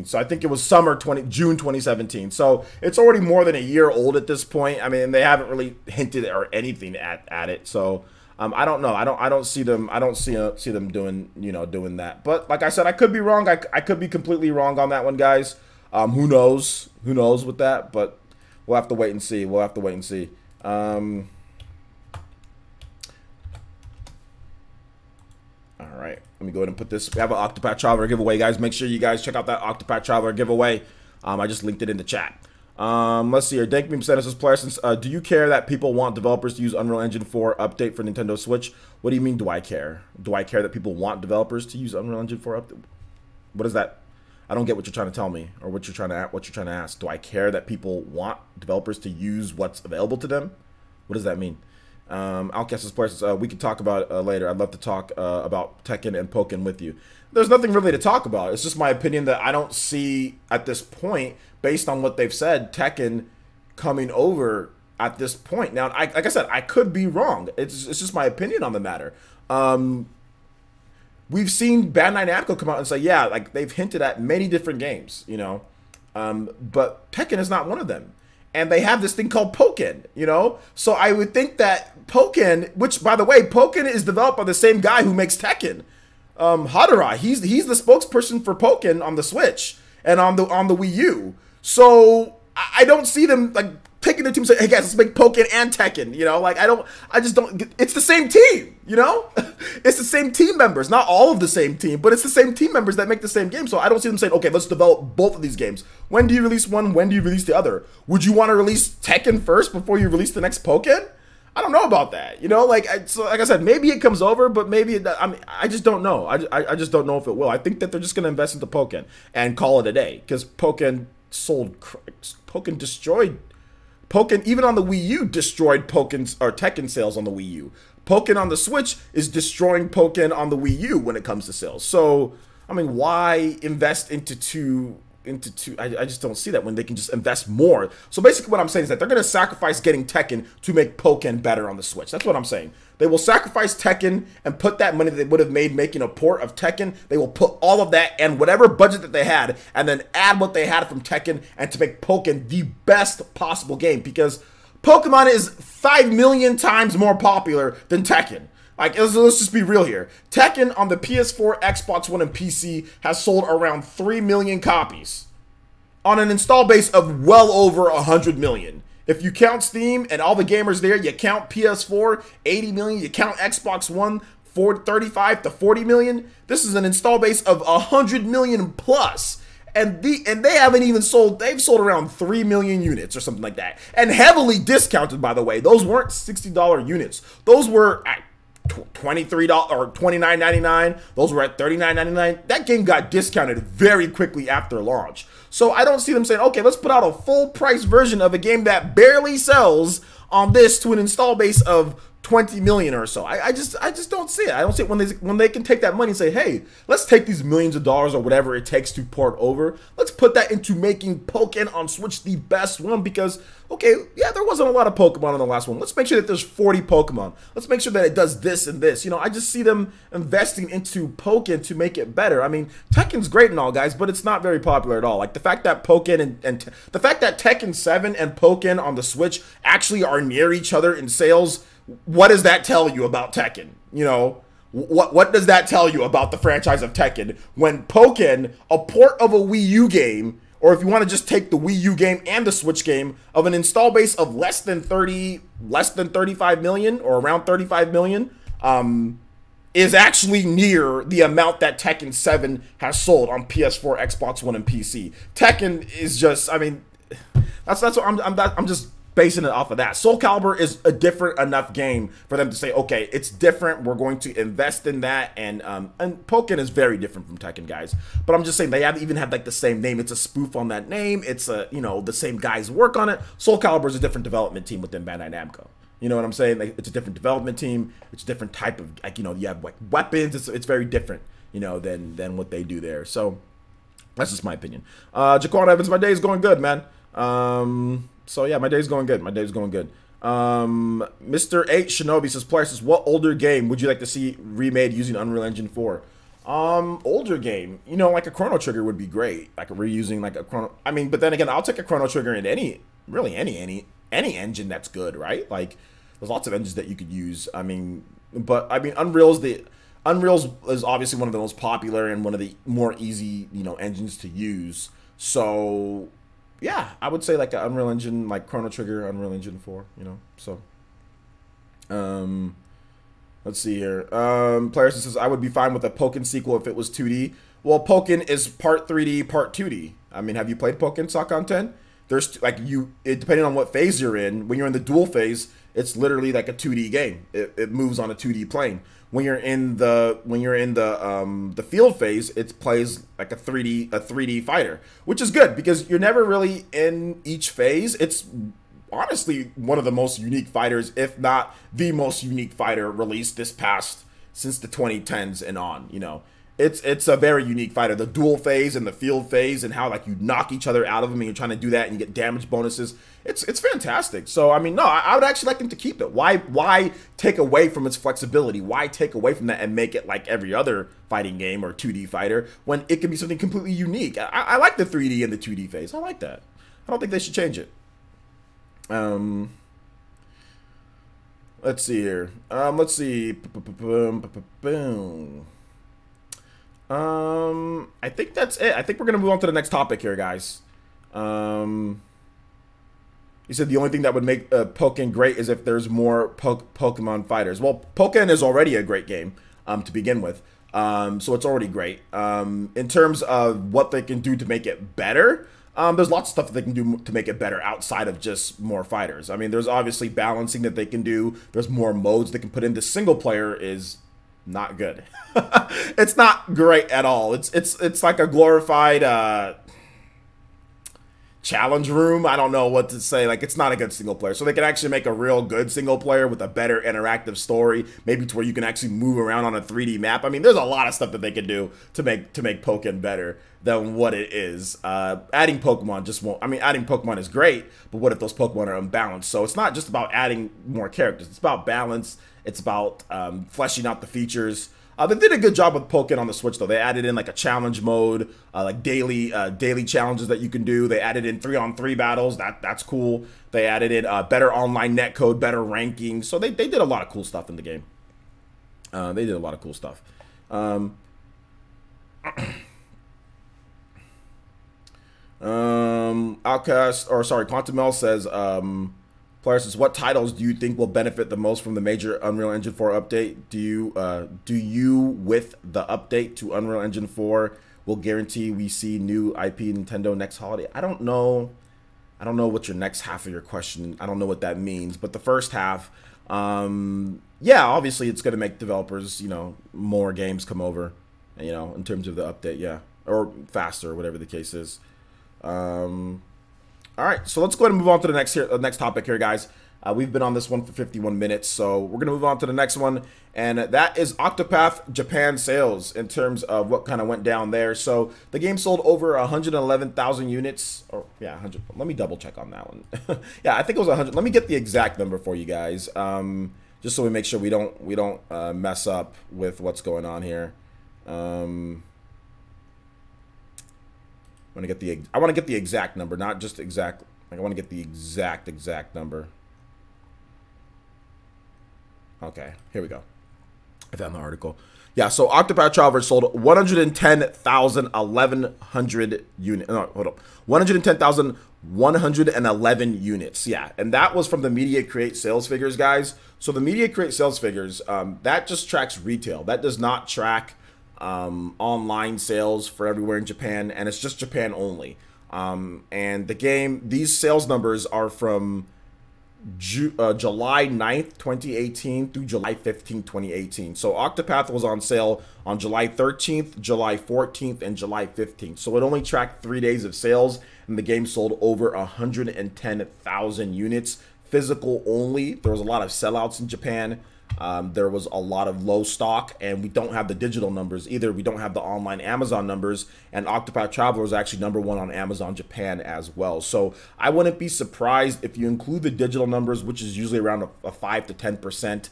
S1: So I think it was June 2017. So it's already more than a year old at this point. I mean, they haven't really hinted or anything at it. So I don't know. I don't see them doing doing that. But like I said, I could be wrong. I could be completely wrong on that one, guys. Who knows? Who knows with that? But we'll have to wait and see. All right, let me go ahead and put this. We have an Octopath Traveler giveaway, guys. Make sure you guys check out that Octopath Traveler giveaway. I just linked it in the chat. Let's see here. Dank Meme said, as player, since do you care that people want developers to use Unreal Engine 4 update for Nintendo Switch? What do you mean? Do I care? Do I care that people want developers to use Unreal Engine 4 update? What is that? I don't get what you're trying to tell me, or what you're trying to ask. Do I care that people want developers to use what's available to them? What does that mean? Outcast Players, we can talk about it later. I'd love to talk about Tekken and Pokken with you. There's nothing really to talk about. It's just my opinion that I don't see at this point, based on what they've said, Tekken coming over at this point. Now, like I said, I could be wrong. It's just my opinion on the matter. We've seen Bandai Namco come out and say, yeah, like they've hinted at many different games, you know, but Tekken is not one of them. And they have this thing called Pokken, you know? So I would think that Pokken, which, by the way, Pokken is developed by the same guy who makes Tekken. Hadara, he's the spokesperson for Pokken on the Switch and on the Wii U. So I don't see them, like, taking the team and saying, hey, guys, let's make Pokken and Tekken, you know? Like, I just don't, it's the same team, you know? it's the same team members, not all of the same team, but it's the same team members that make the same game. So I don't see them saying, okay, let's develop both of these games. When do you release one? When do you release the other? Would you want to release Tekken first before you release the next Pokken? I don't know about that. You know, like I said, maybe it comes over, but maybe I mean, I just don't know. I just don't know if it will. I think that they're just going to invest into Pokken and call it a day, because Pokken destroyed. Pokken, even on the Wii U, destroyed Tekken sales on the Wii U. Pokken on the Switch is destroying Pokken on the Wii U when it comes to sales. So, I mean, why invest into two? I just don't see that when they can just invest more. So basically what I'm saying is that they're going to sacrifice getting Tekken to make Pokken better on the Switch. That's what I'm saying. They will sacrifice Tekken and put that money that they would have made making a port of Tekken. They will put all of that and whatever budget that they had, and then add what they had from Tekken, and to make Pokken the best possible game, because Pokemon is 5 million times more popular than Tekken. Like, let's just be real here. Tekken on the PS4, Xbox One, and PC has sold around 3 million copies on an install base of well over 100 million. If you count Steam and all the gamers there, you count PS4, 80 million, you count Xbox One, 35 to 40 million. This is an install base of 100 million plus. And they haven't even sold, they've sold around 3 million units or something like that. And heavily discounted, by the way. Those weren't $60 units. Those were at $23 or $29.99. Those were at $39.99. That game got discounted very quickly after launch. So I don't see them saying, okay, let's put out a full price version of a game that barely sells on this to an install base of 20 million or so. I just don't see it. I don't see it when they can take that money and say, hey, let's take these millions of dollars or whatever it takes to port over. Let's put that into making Pokken on Switch the best one, because, okay, yeah, there wasn't a lot of Pokemon in the last one. Let's make sure that there's 40 Pokemon. Let's make sure that it does this and this. You know, I just see them investing into Pokken to make it better. I mean, Tekken's great and all, guys, but it's not very popular at all. Like, the fact that Pokken and the fact that Tekken 7 and Pokken on the Switch actually are near each other in sales, what does that tell you about Tekken? You know, what does that tell you about the franchise of Tekken when Pokken, a port of a Wii U game, or if you want to just take the Wii U game and the Switch game, of an install base of less than 35 million or around 35 million, is actually near the amount that Tekken 7 has sold on PS4, Xbox One, and PC. Tekken is just, I mean, that's what I'm just basing it off of that. Soul Calibur is a different enough game for them to say, okay, it's different, we're going to invest in that, and Pokken is very different from Tekken, guys. But I'm just saying, they have even had like the same name. It's a spoof on that name. It's a, you know, the same guys work on it. Soul Calibur is a different development team within Bandai Namco. You know what I'm saying? Like, it's a different development team. It's a different type of, like, you know, you have like weapons. It's very different, you know, than what they do there. So that's just my opinion. Jaquan Evans, my day is going good, man. So yeah, my day's going good. My day's going good. Mr. 8 Shinobi says, Players, what older game would you like to see remade using Unreal Engine 4? Older game, you know, like a Chrono Trigger would be great. Like reusing like a Chrono. I mean, but then again, I'll take a Chrono Trigger in any engine that's good, right? Like, there's lots of engines that you could use. I mean, but I mean, Unreal's is obviously one of the most popular and one of the more easy, you know, engines to use. So yeah, I would say like an Unreal Engine, like Chrono Trigger, Unreal Engine 4, you know, so. Let's see here. Players says, I would be fine with a Pokken sequel if it was 2D. Well, Pokken is part 3D, part 2D. I mean, have you played Pokken Sakon 10? There's, like, depending on what phase you're in, when you're in the dual phase, it's literally like a 2D game. It moves on a 2D plane. When you're in the field phase, it plays like a 3D fighter, which is good because you're never really in each phase. It's honestly one of the most unique fighters, if not the most unique fighter released since the 2010s and on. You know, it's a very unique fighter. The dual phase and the field phase and how like you knock each other out of them and you're trying to do that and you get damage bonuses. It's fantastic. So I mean, no, I would actually like them to keep it. Why take away from its flexibility? Why take away from that and make it like every other fighting game or 2D fighter when it can be something completely unique? I like the 3D and the 2D phase. I like that. I don't think they should change it. Let's see here. Let's see. I think that's it. I think we're gonna move on to the next topic here, guys. He said the only thing that would make Pokken great is if there's more Pokemon fighters. Well, Pokken is already a great game. to begin with. So it's already great. In terms of what they can do to make it better, there's lots of stuff that they can do to make it better outside of just more fighters. I mean, there's obviously balancing that they can do. There's more modes they can put in. The single player is not good. It's not great at all. It's like a glorified challenge room. I don't know what to say. Like, it's not a good single player. So they can actually make a real good single player with a better interactive story, maybe to where you can actually move around on a 3D map. I mean, there's a lot of stuff that they can do to make Pokken better than what it is. Adding Pokemon just won't. I mean, adding Pokemon is great, but what if those Pokemon are unbalanced? So it's not just about adding more characters. It's about balance. It's about fleshing out the features. They did a good job with Pokken on the Switch, though. They added in like a challenge mode, like daily challenges that you can do. They added in 3-on-3 battles. That's cool. They added in better online netcode, better ranking. So they did a lot of cool stuff in the game. They did a lot of cool stuff. Quantumel says, Players says, what titles do you think will benefit the most from the major Unreal Engine 4 update? Do you, with the update to Unreal Engine 4, will guarantee we see new IP Nintendo next holiday? I don't know what your next half of your question, I don't know what that means. But the first half, yeah, obviously it's going to make developers, more games come over, in terms of the update, yeah. Or faster, or whatever the case is. All right, so let's go ahead and move on to the next topic here, guys. We've been on this one for 51 minutes, so we're going to move on to the next one, and that is Octopath Japan sales in terms of what kind of went down there. So the game sold over 111,000 units. Or yeah, 100. Let me double check on that one. Yeah, I think it was 100. Let me get the exact number for you guys, just so we make sure we don't mess up with what's going on here. I want to get the exact number, not just exact. Like, I want to get the exact number. Okay, here we go. I found the article. Yeah, so Octopath Traveler sold 110,111 units. No, hold up. 110,111 units. Yeah, and that was from the Media Create sales figures, guys. So the Media Create sales figures, that just tracks retail. That does not track online sales for everywhere in Japan, and it's just Japan only. And the game, these sales numbers are from July 9th, 2018 through July 15th, 2018. So Octopath was on sale on July 13th, July 14th, and July 15th. So it only tracked 3 days of sales, and the game sold over 110,000 units, physical only. There was a lot of sellouts in Japan. There was a lot of low stock, and we don't have the digital numbers either. We don't have the online Amazon numbers, and Octopath Traveler is actually #1 on Amazon Japan as well. So I wouldn't be surprised if you include the digital numbers, which is usually around a 5 to 10%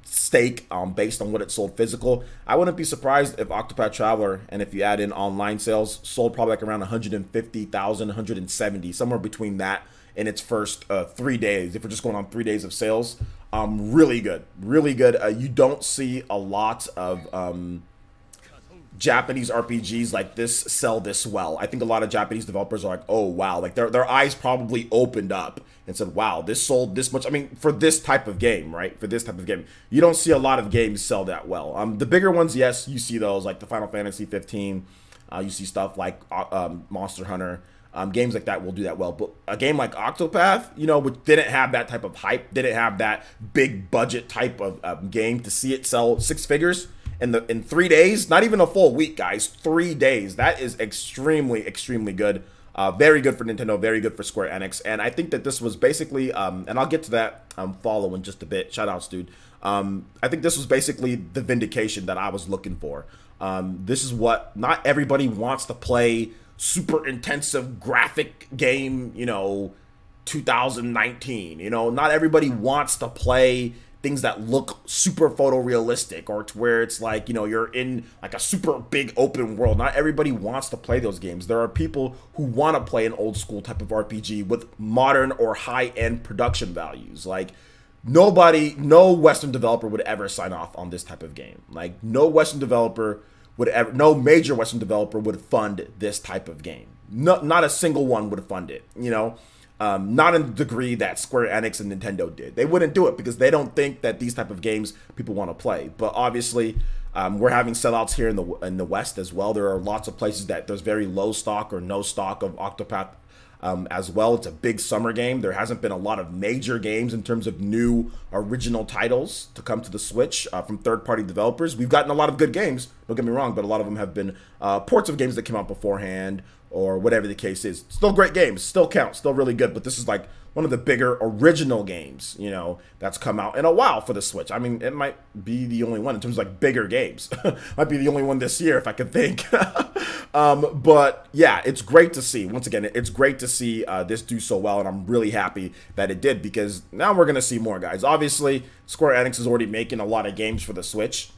S1: stake based on what it sold physical. I wouldn't be surprised if Octopath Traveler, and if you add in online sales, sold probably like around 150,000, 170, somewhere between that in its first 3 days. If we're just going on 3 days of sales, really good, really good. You don't see a lot of Japanese RPGs like this sell this well. I think a lot of Japanese developers are like, oh wow, like their eyes probably opened up and said, wow, this sold this much. I mean, for this type of game, right? For this type of game, you don't see a lot of games sell that well. The bigger ones, yes, you see those like the Final Fantasy 15. You see stuff like Monster Hunter. Games like that will do that well, but a game like Octopath, which didn't have that type of hype, didn't have that big budget type of game, to see it sell 6 figures in 3 days, not even a full week, guys, 3 days. That is extremely, extremely good. Very good for Nintendo, very good for Square Enix, and I think that this was basically, and I'll get to that follow in just a bit. Shoutouts, dude. I think this was basically the vindication that I was looking for. This is what not everybody wants to play. Super intensive graphic game, 2019. Not everybody wants to play things that look super photorealistic, or to where it's like, you're in like a super big open world. Not everybody wants to play those games. There are people who want to play an old school type of RPG with modern or high-end production values. Like, no Western developer would ever sign off on this type of game. Like, no major Western developer would fund this type of game. Not a single one would fund it, Not in the degree that Square Enix and Nintendo did. They wouldn't do it because they don't think that these type of games people want to play. But obviously, we're having sellouts here in the West as well. There are lots of places that there's very low stock or no stock of Octopath as well. It's a big summer game. There hasn't been a lot of major games in terms of new original titles to come to the Switch from third-party developers. We've gotten a lot of good games, don't get me wrong, but a lot of them have been ports of games that came out beforehand or whatever the case is. Still great games, still count, still really good, but this is like one of the bigger original games, you know, that's come out in a while for the Switch. I mean, it might be the only one in terms of like bigger games. Might be the only one this year if I could think. But yeah, it's great to see. Once again, it's great to see this do so well, and I'm really happy that it did because now we're going to see more, guys. Obviously, Square Enix is already making a lot of games for the Switch.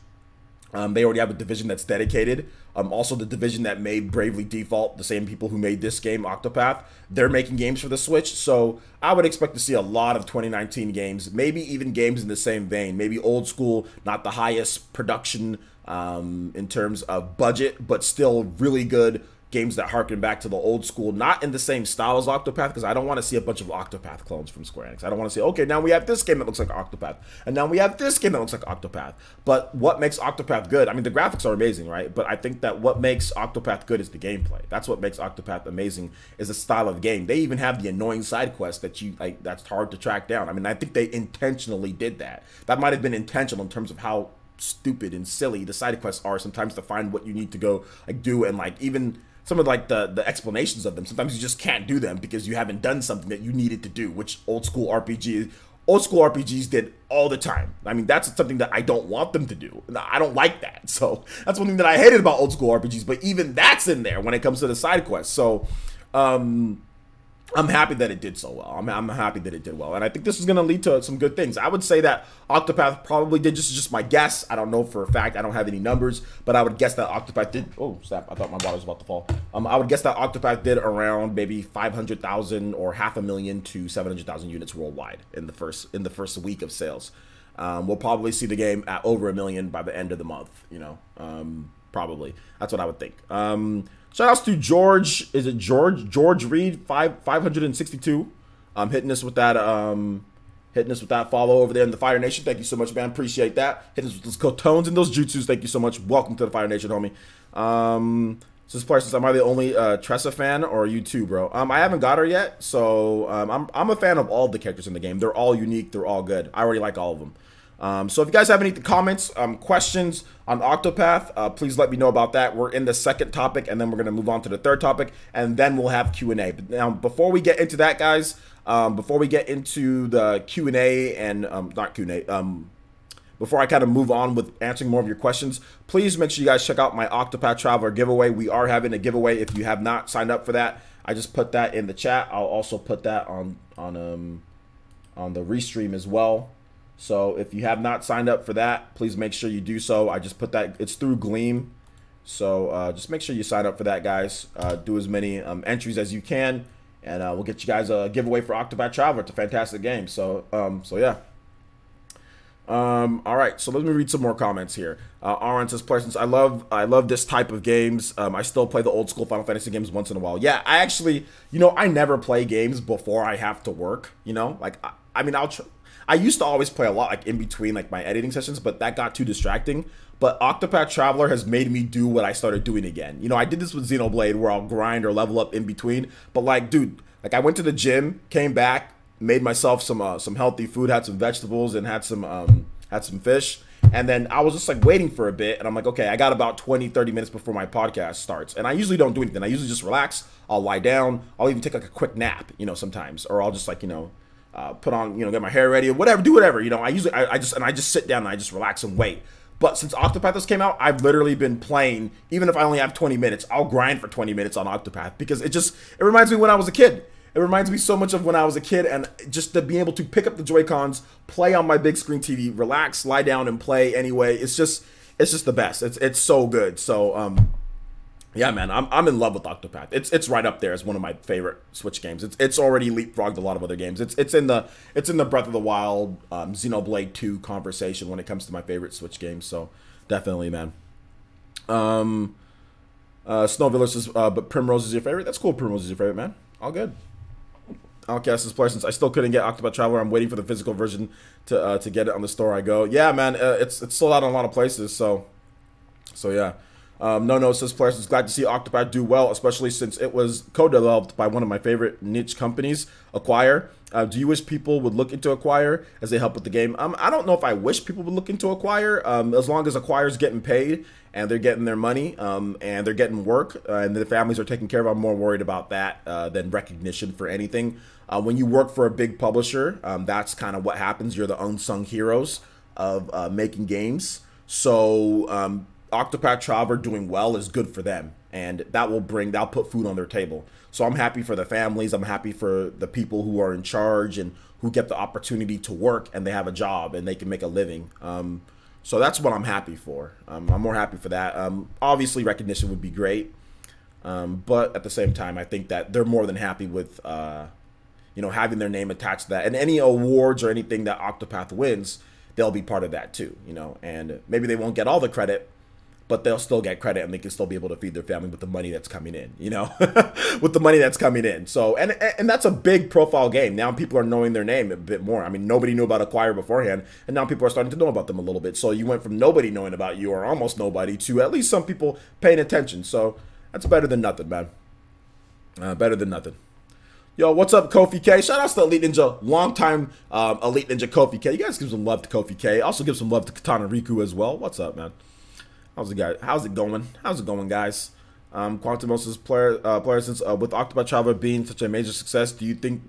S1: They already have a division that's dedicated. Also, the division that made Bravely Default, the same people who made this game, Octopath, they're making games for the Switch. So I would expect to see a lot of 2019 games, maybe even games in the same vein. Maybe old school, not the highest production in terms of budget, but still really good games that harken back to the old school, not in the same style as Octopath, because I don't want to see a bunch of Octopath clones from Square Enix. I don't want to say, okay, now we have this game that looks like Octopath, and now we have this game that looks like Octopath. But what makes Octopath good? I mean, the graphics are amazing, right? But I think that what makes Octopath good is the gameplay. That's what makes Octopath amazing, is the style of game. They even have the annoying side quest that you like that's hard to track down. I mean, I think they intentionally did that. That might have been intentional in terms of how stupid and silly the side quests are sometimes to find what you need to go like do, and like even some of like the explanations of them, sometimes you just can't do them because you haven't done something that you needed to do, which old school RPGs did all the time. I mean, that's something that I don't want them to do. I don't like that. So that's one thing that I hated about old school RPGs, but even that's in there when it comes to the side quests. So I'm happy that it did so well. I'm happy that it did well, and I think this is going to lead to some good things. I would say that Octopath probably did, just my guess. I don't know for a fact. I don't have any numbers, but I would guess that Octopath did. Oh snap! I thought my water was about to fall. I would guess that Octopath did around maybe 500,000 or 500,000 to 700,000 units worldwide in the first week of sales. We'll probably see the game at over 1 million by the end of the month. You know, probably that's what I would think. Shoutouts to George. Is it George? George Reed 562. Hitting us with that follow over there in the Fire Nation. Thank you so much, man. Appreciate that. Hitting us with those Kotones and those Jutsus. Thank you so much. Welcome to the Fire Nation, homie. This player says, am I the only Tressa fan, or you too, bro? I haven't got her yet, so I'm a fan of all the characters in the game. They're all unique. They're all good. I already like all of them. So if you guys have any comments, questions on Octopath, please let me know about that. We're in the second topic, and then we're going to move on to the third topic, and then we'll have Q&A. But now, before we get into that, guys, before we get into the Q&A and, not Q&A, before I kind of move on with answering more of your questions, please make sure you guys check out my Octopath Traveler giveaway. We are having a giveaway. If you have not signed up for that, I just put that in the chat. I'll also put that on the restream as well. So if you have not signed up for that, please make sure you do so. I just put that, it's through Gleam. So just make sure you sign up for that, guys. Do as many entries as you can, and we'll get you guys a giveaway for Octopath Traveler. It's a fantastic game. So, yeah. All right, so let me read some more comments here. Aaron says, since I love this type of games. I still play the old school Final Fantasy games once in a while. Yeah, I actually, you know, I never play games before I have to work, you know? Like, I mean, I used to always play a lot, like, in between, like, my editing sessions, but that got too distracting. But Octopath Traveler has made me do what I started doing again. You know, I did this with Xenoblade, where I'll grind or level up in between. But, like, dude, like, I went to the gym, came back, made myself some healthy food, had some vegetables, and had some fish. And then I was just, like, waiting for a bit. And I'm like, okay, I got about 20, 30 minutes before my podcast starts. And I usually don't do anything. I usually just relax. I'll lie down. I'll even take, like, a quick nap, you know, sometimes. Or I'll just, like, you know, put on, you know, get my hair ready or whatever, do whatever, you know. I just sit down and I just relax and wait. But since Octopath came out, I've literally been playing. Even if I only have 20 minutes, I'll grind for 20 minutes on Octopath, because it reminds me when I was a kid. It reminds me so much of when I was a kid, and just to be able to pick up the Joy-Cons, play on my big screen TV, relax, lie down and play anyway. It's just the best. It's so good. So yeah, man, I'm in love with Octopath. It's right up there as one of my favorite Switch games. It's already leapfrogged a lot of other games. It's in the Breath of the Wild, Xenoblade 2 conversation when it comes to my favorite Switch games. So definitely, man. Snowviller says, but Primrose is your favorite. That's cool. Primrose is your favorite, man. All good. Outcast is player since I still couldn't get Octopath Traveler. I'm waiting for the physical version to get it on the store. I go, yeah, man, it's sold out in a lot of places. So yeah. No says player since glad to see Octopath do well, especially since it was co-developed by one of my favorite niche companies, Acquire. Do you wish people would look into Acquire as they help with the game? I don't know if I wish people would look into Acquire. As long as Acquire's getting paid and they're getting their money and they're getting work and the families are taken care of, I'm more worried about that than recognition for anything. When you work for a big publisher, that's kind of what happens. You're the unsung heroes of making games. So Octopath Traveler doing well is good for them, and that'll put food on their table. So I'm happy for the families. I'm happy for the people who are in charge and who get the opportunity to work and they have a job and they can make a living. So that's what I'm happy for. I'm more happy for that. Obviously, recognition would be great, but at the same time, I think that they're more than happy with having their name attached to that. And any awards or anything that Octopath wins, they'll be part of that too. And maybe they won't get all the credit, but they'll still get credit and they can still be able to feed their family with the money that's coming in, with the money that's coming in. So, and that's a big profile game. Now people are knowing their name a bit more. I mean, nobody knew about Acquire beforehand, and now people are starting to know about them a little bit. So you went from nobody knowing about you or almost nobody to at least some people paying attention. So that's better than nothing, man. Better than nothing. Yo, what's up, Kofi K? Shout outs to Elite Ninja, longtime Elite Ninja Kofi K. You guys give some love to Kofi K. Also give some love to Katana Riku as well. What's up, man? How's it going? How's it going, guys? Quantumos' player since with Octopath Traveler being such a major success, do you think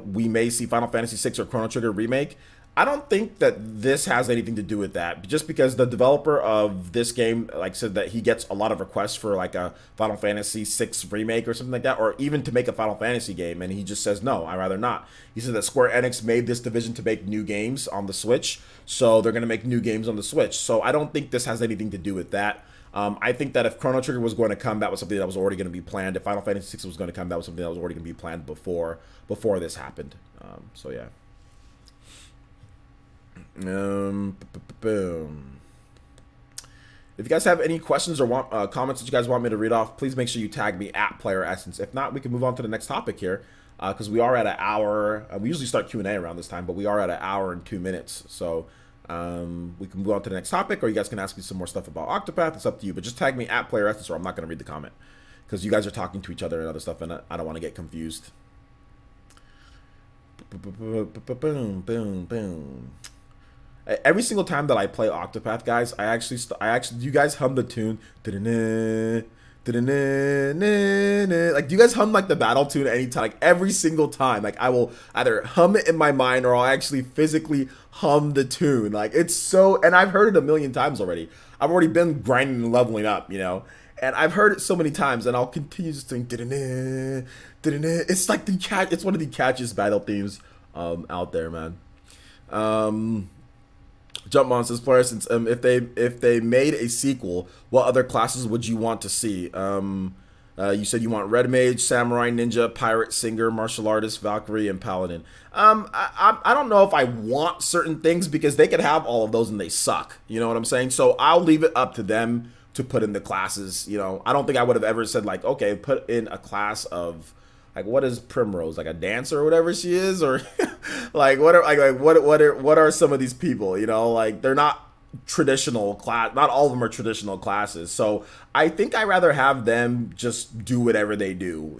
S1: we may see Final Fantasy VI or Chrono Trigger remake? I don't think that this has anything to do with that, just because the developer of this game said that he gets a lot of requests for like a Final Fantasy VI remake or something like that, or even to make a Final Fantasy game, and he just says no, I'd rather not. He said that Square Enix made this division to make new games on the Switch, so they're going to make new games on the Switch. So I don't think this has anything to do with that. I think that if Chrono Trigger was going to come, that was something that was already going to be planned. If Final Fantasy VI was going to come, that was something that was already going to be planned before this happened. So yeah. Boom. If you guys have any questions or want comments that you guys want me to read off, please make sure you tag me at Player Essence. If not, we can move on to the next topic here, because we are at an hour. We usually start Q&A around this time, but we are at an hour and 2 minutes. So we can move on to the next topic, or you guys can ask me some more stuff about Octopath. It's up to you, but just tag me at Player Essence, or I'm not going to read the comment, because you guys are talking to each other and other stuff, and I don't want to get confused. Boom, boom, boom. Every single time that I play Octopath, guys, I actually, do you guys hum the tune? Like, do you guys hum like the battle tune anytime? Like every single time, like I will either hum it in my mind or I'll actually physically hum the tune. Like it's so, and I've heard it a million times already. I've already been grinding and leveling up, and I've heard it so many times, and I'll continue to sing. It's like it's one of the catchiest battle themes out there, man. Jumpmon says, player, since if they made a sequel, what other classes would you want to see? You said you want Red Mage, Samurai, Ninja, Pirate, Singer, Martial Artist, Valkyrie, and Paladin. I don't know if I want certain things, because they could have all of those and they suck. You know what I'm saying? So I'll leave it up to them to put in the classes. I don't think I would have ever said like, okay, put in a class of, like, what is Primrose, like a dancer or whatever she is, or like what are some of these people? Like they're not traditional class. Not all of them are traditional classes. So I think I'd rather have them just do whatever they do.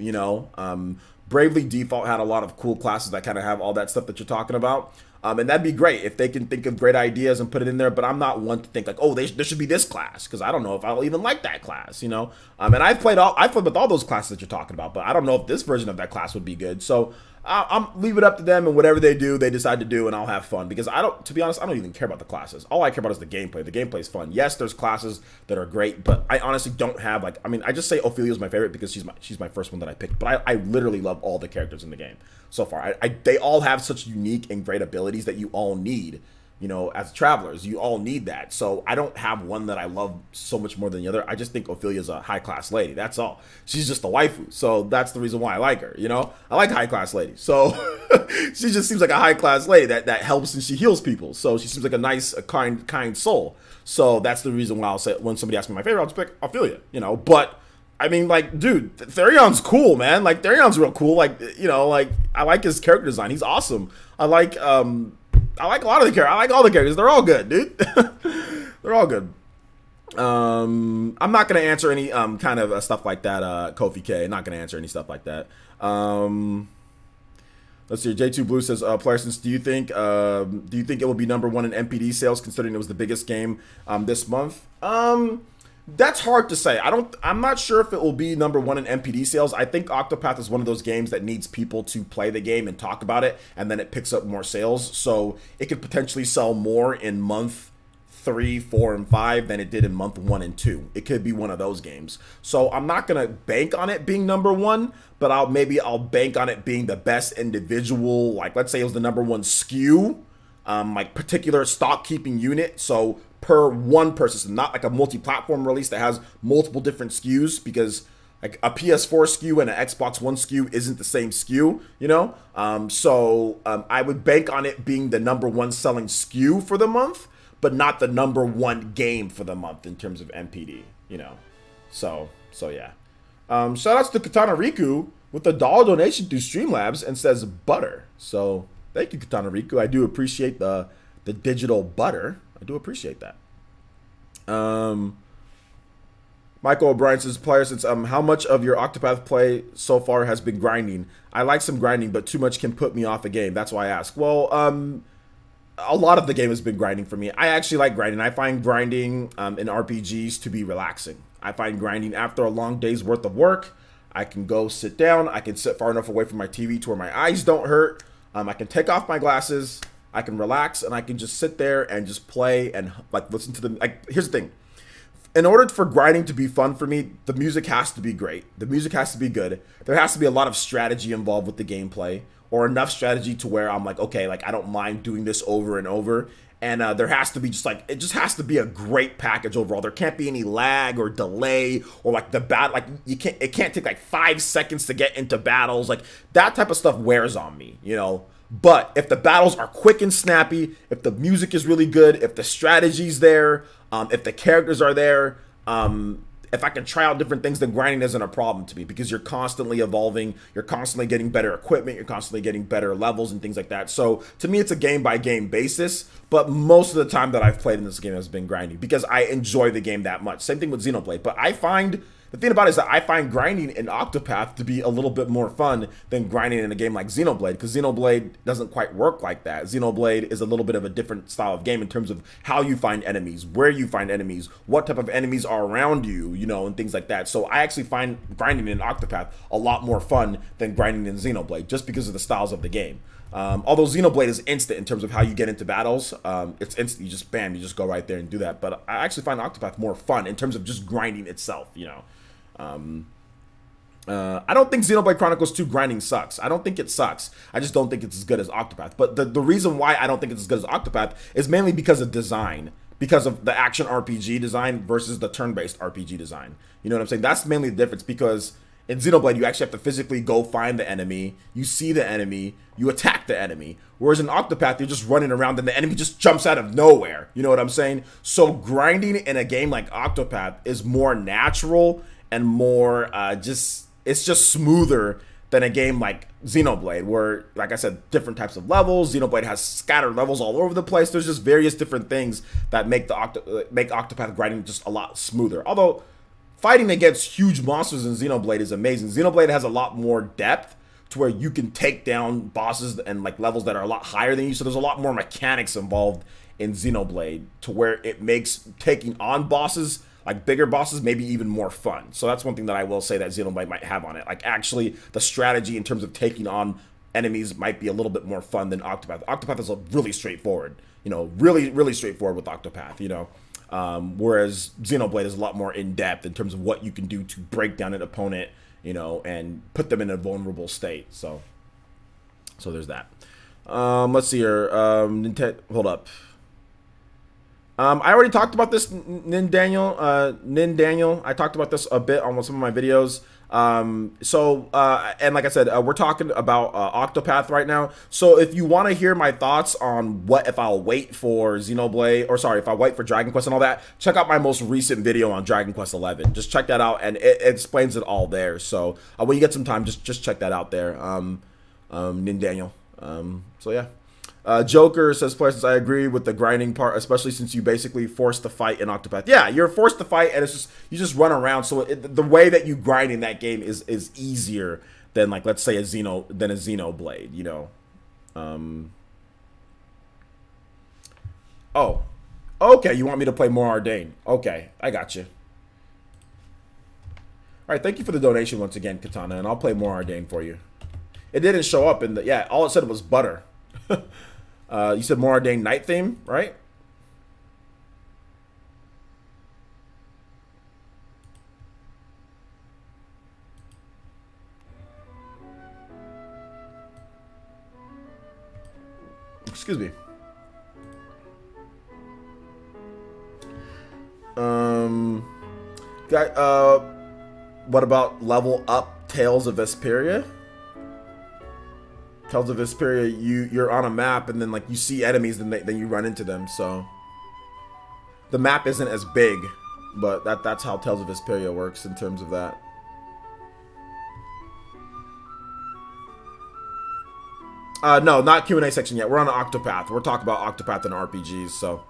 S1: Bravely Default had a lot of cool classes that kind of have all that stuff that you're talking about. And that'd be great if they can think of great ideas and put it in there. But I'm not one to think like, oh, there should be this class, because I don't know if I'll even like that class, And I've played with all those classes that you're talking about, but I don't know if this version of that class would be good. So I'm leave it up to them, and whatever they do, they decide to do, and I'll have fun, because to be honest, I don't even care about the classes. All I care about is the gameplay. The gameplay is fun. Yes, there's classes that are great, but I honestly don't have I just say Ophelia's my favorite because she's my first one that I picked, but I literally love all the characters in the game so far. They all have such unique and great abilities that you all need. As travelers, you all need that. So I don't have one that I love so much more than the other. I just think Ophelia's a high-class lady. That's all. She's just a waifu. So that's the reason why I like her, I like high-class ladies. So she just seems like a high-class lady that helps and she heals people. So she seems like a nice, kind soul. So that's the reason why I'll say, when somebody asks me my favorite, I'll just pick Ophelia, But I mean, like, dude, Therion's cool, man. Like, Therion's real cool. Like, you know, like, I like his character design. He's awesome. I like a lot of the characters. I like all the characters. They're all good, dude. They're all good. I'm not gonna answer any kind of stuff like that. Kofi K. Not gonna answer any stuff like that. Let's see. J2 Blue says, Playersons, do you think it will be #1 in MPD sales, considering it was the biggest game this month? That's hard to say. I'm not sure if it will be #1 in MPD sales. I think Octopath is one of those games that needs people to play the game and talk about it, and then it picks up more sales. So it could potentially sell more in month 3, 4, and 5 than it did in month 1 and 2. It could be one of those games. So I'm not gonna bank on it being #1, but I'll bank on it being the best individual. Like, let's say it was the #1 SKU, like particular stock keeping unit. So per one per system, not like a multi-platform release that has multiple different SKUs, because like a PS4 SKU and an Xbox One SKU isn't the same SKU, you know? I would bank on it being the #1 selling SKU for the month, but not the #1 game for the month in terms of MPD, you know? So yeah. Shout outs to Katana Riku with the $1 donation through Streamlabs and says butter. So thank you, Katana Riku. I do appreciate the digital butter. I do appreciate that. Michael O'Brien says, Playersons, how much of your Octopath play so far has been grinding? I like some grinding, but too much can put me off a game. That's why I ask. Well, a lot of the game has been grinding for me. I actually like grinding. I find grinding in RPGs to be relaxing. I find grinding after a long day's worth of work. I can go sit down. I can sit far enough away from my TV to where my eyes don't hurt. I can take off my glasses. I can relax, and I can just sit there and just play and like listen to the. Like, here's the thing. In order for grinding to be fun for me, the music has to be great. The music has to be good. There has to be a lot of strategy involved with the gameplay, or enough strategy to where I'm like, okay, like I don't mind doing this over and over. And there has to be it just has to be a great package overall. There can't be any lag or delay, or like it can't take like 5 seconds to get into battles. Like, that type of stuff wears on me, you know? But if the battles are quick and snappy, if the music is really good, if the strategy's there, if the characters are there, if I can try out different things, then grinding isn't a problem to me, because you're constantly evolving, you're constantly getting better equipment, you're constantly getting better levels and things like that. So to me, it's a game-by-game basis, but most of the time that I've played in this game has been grinding, because I enjoy the game that much. Same thing with Xenoblade, but the thing about it is that I find grinding in Octopath to be a little bit more fun than grinding in a game like Xenoblade, because Xenoblade doesn't quite work like that. Xenoblade is a little bit of a different style of game in terms of how you find enemies, where you find enemies, what type of enemies are around you, you know, and things like that. So I actually find grinding in Octopath a lot more fun than grinding in Xenoblade, just because of the styles of the game. Although Xenoblade is instant in terms of how you get into battles, it's instant. You just bam, you just go right there and do that. But I actually find Octopath more fun in terms of just grinding itself, you know. I don't think Xenoblade Chronicles 2 grinding sucks. I don't think it sucks. I just don't think it's as good as Octopath. But the reason why I don't think it's as good as Octopath is mainly because of design. Because of the action RPG design versus the turn-based RPG design. You know what I'm saying? That's mainly the difference, because in Xenoblade, you actually have to physically go find the enemy, you see the enemy, you attack the enemy. Whereas in Octopath, you're just running around and the enemy just jumps out of nowhere. You know what I'm saying? So grinding in a game like Octopath is more natural and more it's just smoother than a game like Xenoblade, where, like I said, different types of levels. Xenoblade has scattered levels all over the place. There's just various different things that make Octopath grinding just a lot smoother. Although fighting against huge monsters in Xenoblade is amazing. Xenoblade has a lot more depth to where you can take down bosses and like levels that are a lot higher than you. So there's a lot more mechanics involved in Xenoblade, to where it makes taking on bosses, like bigger bosses, maybe even more fun. So that's one thing that I will say that Xenoblade might have on it. Like, actually, the strategy in terms of taking on enemies might be a little bit more fun than Octopath. Octopath is really straightforward, you know, really straightforward with Octopath, you know. Whereas Xenoblade is a lot more in-depth in terms of what you can do to break down an opponent, you know, and put them in a vulnerable state. So there's that. Let's see here. Hold up. I already talked about this, Nin Daniel. I talked about this a bit on some of my videos. And like I said, we're talking about Octopath right now. So if you want to hear my thoughts on what if I'll wait for Xenoblade, or sorry, if I wait for Dragon Quest and all that, check out my most recent video on Dragon Quest 11. Just check that out, and it explains it all there. So when you get some time, just check that out there. Daniel. So yeah. Joker says, "Since I agree with the grinding part, especially since you basically forced to fight in Octopath. Yeah, you're forced to fight, and it's just you just run around. So the way that you grind in that game is easier than, like, let's say a Xenoblade. You know. Oh, okay. You want me to play more Arcane? Okay, I got you. All right, thank you for the donation once again, Katana, and I'll play more Arcane for you. It didn't show up in the all it said was butter." You said more Arcane night theme, right? Excuse me. What about level up Tales of Vesperia? Tales of Vesperia, you're on a map, and then, like, you see enemies, and then you run into them. So the map isn't as big, but that's how Tales of Vesperia works in terms of that. No, not Q&A section yet. We're on Octopath. We're talking about Octopath and RPGs. So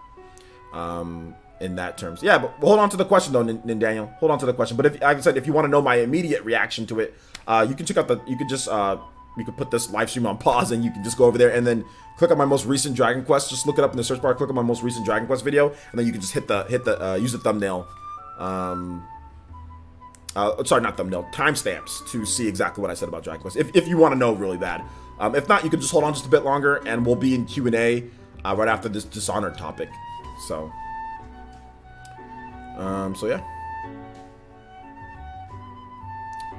S1: in that terms, yeah. But hold on to the question though, Daniel. Hold on to the question. But if, like I said, if you want to know my immediate reaction to it, you can check out the. You could just you could put this live stream on pause, and you can just go over there and then click on my most recent Dragon Quest. Just look it up in the search bar. Click on my most recent Dragon Quest video, and then you can just use the thumbnail. Sorry, not thumbnail. Timestamps to see exactly what I said about Dragon Quest. If you want to know really bad. If not, you can just hold on just a bit longer, and we'll be in Q&A right after this Dishonored topic. So yeah.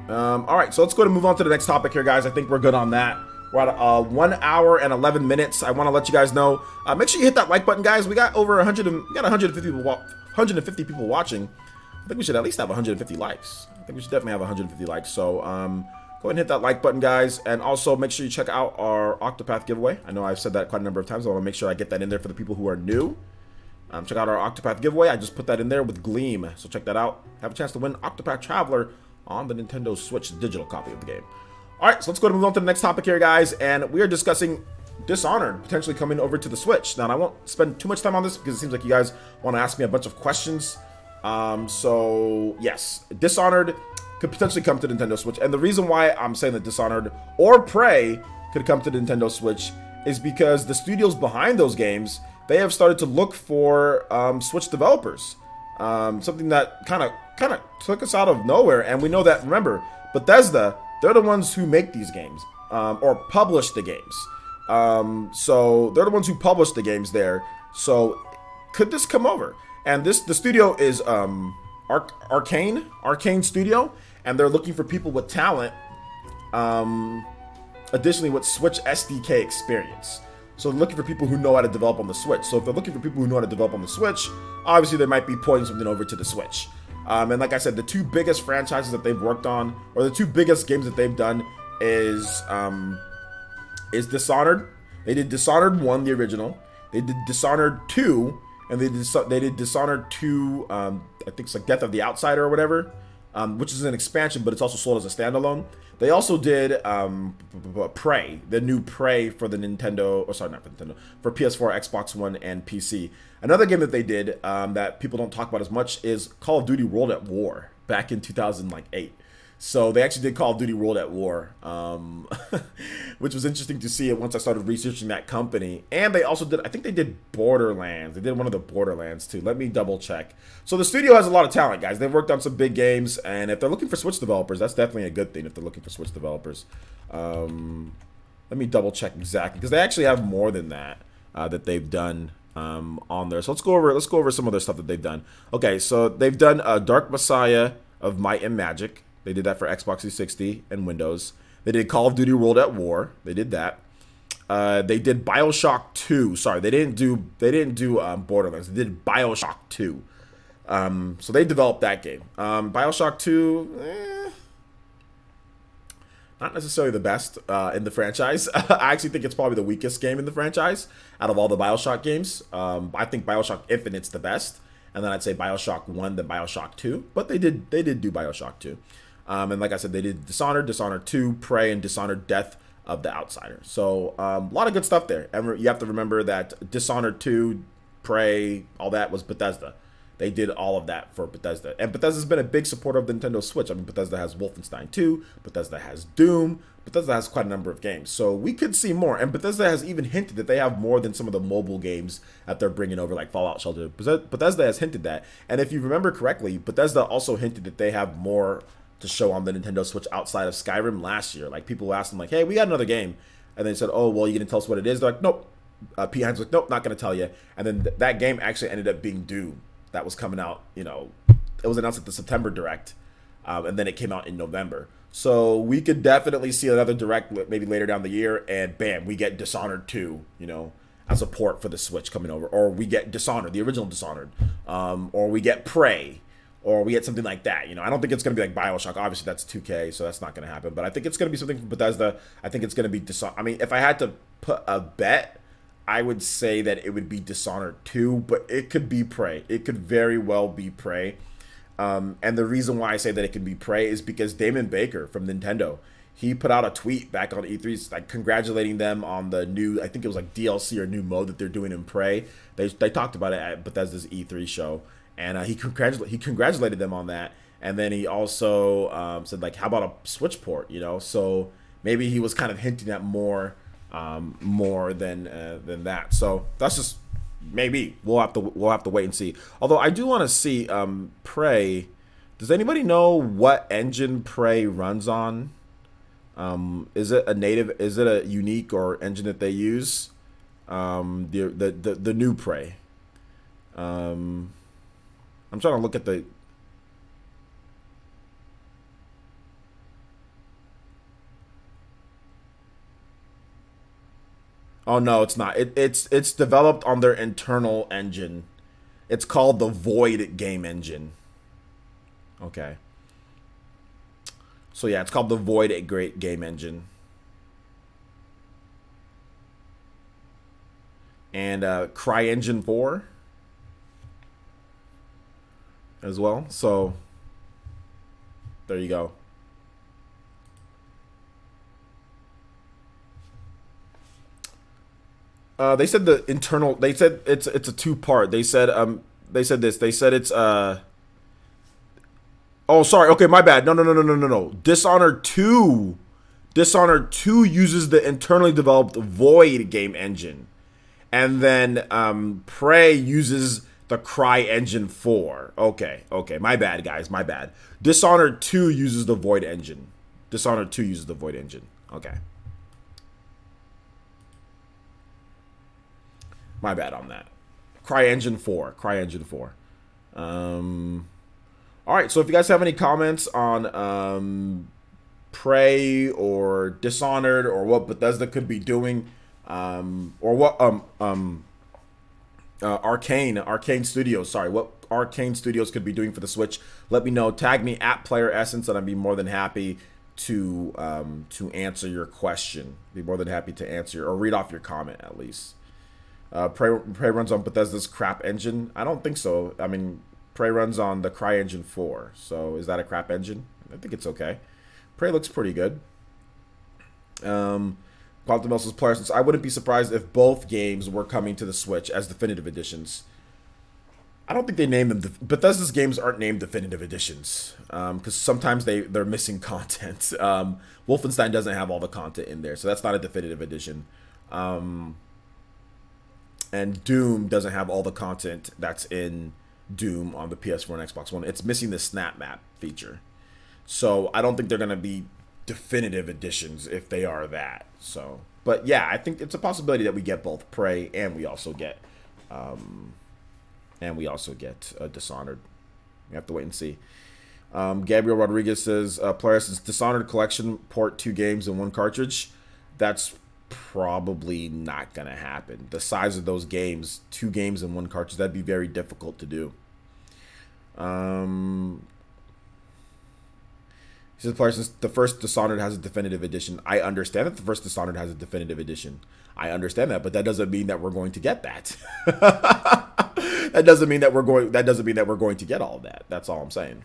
S1: All right, so let's go to move on to the next topic here, guys. I think we're good on that. We're at 1 hour and 11 minutes. I want to let you guys know. Make sure you hit that like button, guys. We got over 150 people watching. I think we should at least have 150 likes. I think we should definitely have 150 likes. So go ahead and hit that like button, guys. And also make sure you check out our Octopath giveaway. I know I've said that quite a number of times. I want to make sure I get that in there for the people who are new. Check out our Octopath giveaway. I just put that in there with Gleam. So check that out. Have a chance to win Octopath Traveler on the Nintendo Switch digital copy of the game. All right, so let's go to move on to the next topic here, guys. And we are discussing Dishonored potentially coming over to the Switch. Now, I won't spend too much time on this because it seems like you guys want to ask me a bunch of questions. So yes, Dishonored could potentially come to the Nintendo Switch. And the reason why I'm saying that Dishonored or Prey could come to the Nintendo Switch is because the studios behind those games, they have started to look for Switch developers. Something that kind of took us out of nowhere. And we know that, remember, Bethesda, they're the ones who make these games or publish the games. So they're the ones who publish the games there. So could this come over? And the studio is Arcane Studio, and they're looking for people with talent, additionally with Switch SDK experience. So they're looking for people who know how to develop on the Switch. So if they're looking for people who know how to develop on the Switch, obviously they might be pointing something over to the Switch. And like I said, the two biggest franchises that they've worked on, or the two biggest games that they've done, is Dishonored. They did Dishonored 1, the original. They did Dishonored 2, and they did Dishonored 2, I think it's like Death of the Outsider or whatever, which is an expansion, but it's also sold as a standalone. They also did Prey, the new Prey for the Nintendo, or sorry, not for Nintendo, for PS4, Xbox One, and PC. Another game that they did that people don't talk about as much is Call of Duty World at War back in 2008. So they actually did Call of Duty World at War, which was interesting to see it once I started researching that company. And they also did, I think they did Borderlands. They did one of the Borderlands too. Let me double check. So the studio has a lot of talent, guys. They've worked on some big games, and if they're looking for Switch developers, that's definitely a good thing if they're looking for Switch developers. Let me double check exactly, because they actually have more than that that they've done on there. So let's go over some of their stuff that they've done. Okay, so they've done Dark Messiah of Might and Magic. They did that for Xbox 360 and Windows. They did Call of Duty World at War. They did that. They did BioShock 2. Sorry, they didn't do Borderlands. They did BioShock 2. So they developed that game. BioShock 2. not necessarily the best in the franchise. I actually think it's probably the weakest game in the franchise out of all the BioShock games. I think BioShock Infinite's the best, and then I'd say BioShock 1, then BioShock 2. But they did do BioShock 2. And like I said, they did Dishonored, Dishonored 2, Prey, and Dishonored Death of the Outsider. So a lot of good stuff there. And you have to remember that Dishonored 2, Prey, all that was Bethesda. They did all of that for Bethesda. And Bethesda's been a big supporter of the Nintendo Switch. I mean, Bethesda has Wolfenstein 2, Bethesda has Doom, Bethesda has quite a number of games. So we could see more. And Bethesda has even hinted that they have more than some of the mobile games that they're bringing over, like Fallout Shelter. Bethesda has hinted that. And if you remember correctly, Bethesda also hinted that they have more to show on the Nintendo Switch outside of Skyrim last year. Like, people asked them, like, hey, we got another game. And they said, oh, well, you going to tell us what it is? They're like, nope. Pete Hines was like, nope, not going to tell you. And then that game actually ended up being Doom. That was coming out, you know, it was announced at the September Direct, and then it came out in November. So we could definitely see another Direct maybe later down the year, and bam, we get Dishonored 2, you know, as a port for the Switch coming over. Or we get Dishonored, the original Dishonored, or we get Prey, or we get something like that. You know, I don't think it's going to be like BioShock. Obviously, that's 2K, so that's not going to happen. But I think it's going to be something from Bethesda. I think it's going to be Dishonored. I mean, if I had to put a bet, I would say that it would be Dishonored 2, but it could be Prey. It could very well be Prey. And the reason why I say that it can be Prey is because Damon Baker from Nintendo, he put out a tweet back on E3, like congratulating them on the new, I think it was like DLC or new mode that they're doing in Prey. They talked about it at Bethesda's E3 show, and he congratulated them on that. And then he also said, like, how about a Switch port, you know? So maybe he was kind of hinting at more than that. So that's just maybe we'll have to wait and see. Although I do want to see Prey. Does anybody know what engine Prey runs on? Is it a native? Is it a unique or engine that they use? The new Prey. I'm trying to look at the. Oh no, it's not. It's developed on their internal engine. It's called the Void game engine. Okay. So yeah, it's called the Void game engine. And CryEngine 4 as well. So there you go. They said the internal. They said it's a two-part. They said this. They said it's Oh, sorry. Okay, my bad. No. Dishonored 2 uses the internally developed Void game engine, and then Prey uses the CryEngine 4. Okay. My bad, guys. My bad. Dishonored 2 uses the Void engine. Dishonored 2 uses the Void engine. Okay. My bad on that. CryEngine 4. All right, so if you guys have any comments on Prey or Dishonored or what Bethesda could be doing, or what Arcane Studios, sorry, what Arcane Studios could be doing for the Switch, let me know. Tag me at Player Essence, and I'd be more than happy to answer your question. Be more than happy to answer or read off your comment at least. Prey runs on Bethesda's crap engine. I don't think so. I mean, Prey runs on the CryEngine 4. So is that a crap engine? I think it's okay. Prey looks pretty good. Quantum Elsa's Player Essence. I wouldn't be surprised if both games were coming to the Switch as definitive editions. I don't think they name them. Bethesda's games aren't named definitive editions because sometimes they're missing content. Wolfenstein doesn't have all the content in there, so that's not a definitive edition. And Doom doesn't have all the content that's in Doom on the PS4 and Xbox One. It's missing the snap map feature. So I don't think they're going to be definitive editions if they are that. So, but yeah, I think it's a possibility that we get both Prey and we also get Dishonored. We have to wait and see. Gabriel Rodriguez says, Player says Dishonored Collection port 2 games in 1 cartridge. That's probably not gonna happen. The size of those games, 2 games in 1 cartridge, that'd be very difficult to do. He says, player, since the first Dishonored has a definitive edition. I understand that the first Dishonored has a definitive edition. I understand that, but that doesn't mean that we're going to get that. That doesn't mean that we're going to get all of that. That's all I'm saying.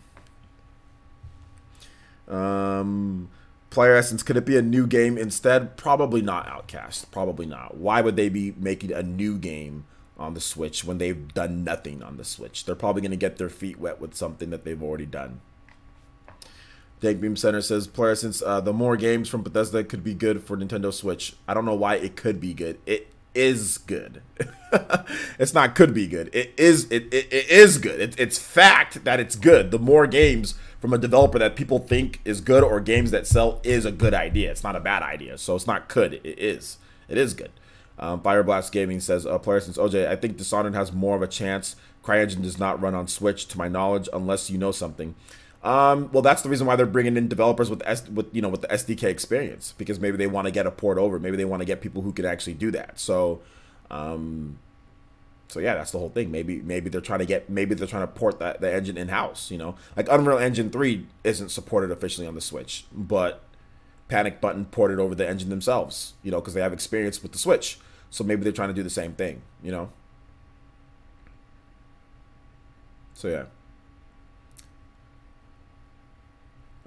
S1: Player Essence, could it be a new game instead? Probably not, Outcast. Probably not. Why would they be making a new game on the Switch when they've done nothing on the Switch? They're probably going to get their feet wet with something that they've already done. Dank Beam Center says, player Essence, the more games from Bethesda could be good for Nintendo Switch. I don't know why it could be good. It is good. It's not could be good. It is good. It's fact that it's good. The more games from a developer that people think is good or games that sell is a good idea. It's not a bad idea. So it's not could. It is. It is good. Fireblast Gaming says, player Essence, OJ, I think Dishonored has more of a chance. CryEngine does not run on Switch, to my knowledge, unless you know something. Well, that's the reason why they're bringing in developers with the SDK experience, because maybe they want to get a port over. Maybe they want to get people who can actually do that. So, so yeah, that's the whole thing. Maybe they're trying to port the engine in house. You know, like Unreal Engine 3 isn't supported officially on the Switch, but Panic Button ported over the engine themselves. You know, because they have experience with the Switch. So maybe they're trying to do the same thing. You know. So yeah.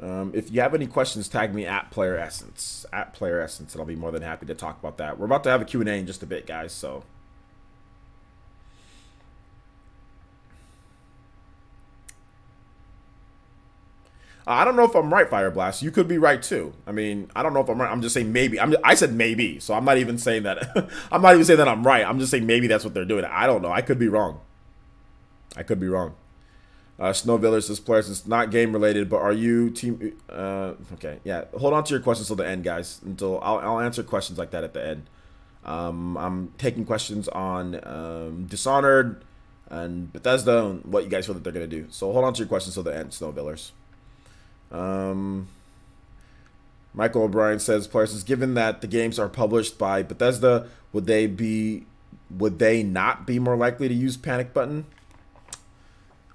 S1: If you have any questions, tag me at Player Essence, and I'll be more than happy to talk about that. We're about to have a Q&A in just a bit, guys, so. I don't know if I'm right, Fireblast. You could be right too. I mean, I don't know if I'm right. I'm just saying maybe. I said maybe, so I'm not even saying that. I'm not even saying that I'm right. I'm just saying maybe that's what they're doing. I don't know. I could be wrong. Snowviller says, players, it's not game related, but are you team? Okay, yeah. Hold on to your questions till the end, guys. Until I'll answer questions like that at the end. I'm taking questions on Dishonored and Bethesda and what you guys feel that they're gonna do. So hold on to your questions till the end, Snowvillers. Michael O'Brien says, players, given that the games are published by Bethesda, would they not be more likely to use Panic Button?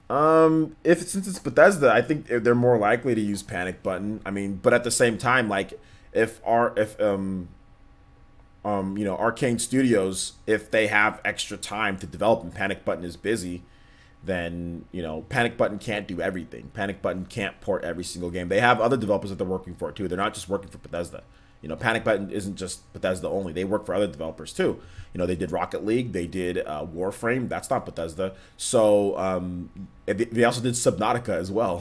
S1: Since it's Bethesda, I think they're more likely to use Panic Button. I mean, but at the same time, like if Arcane Studios, if they have extra time to develop and Panic Button is busy, then Panic Button can't do everything. Panic Button can't port every single game. They have other developers that they're working for too. They're not just working for Bethesda. Panic Button isn't just Bethesda only. They work for other developers too. They did Rocket League. They did Warframe. That's not Bethesda. So they also did Subnautica as well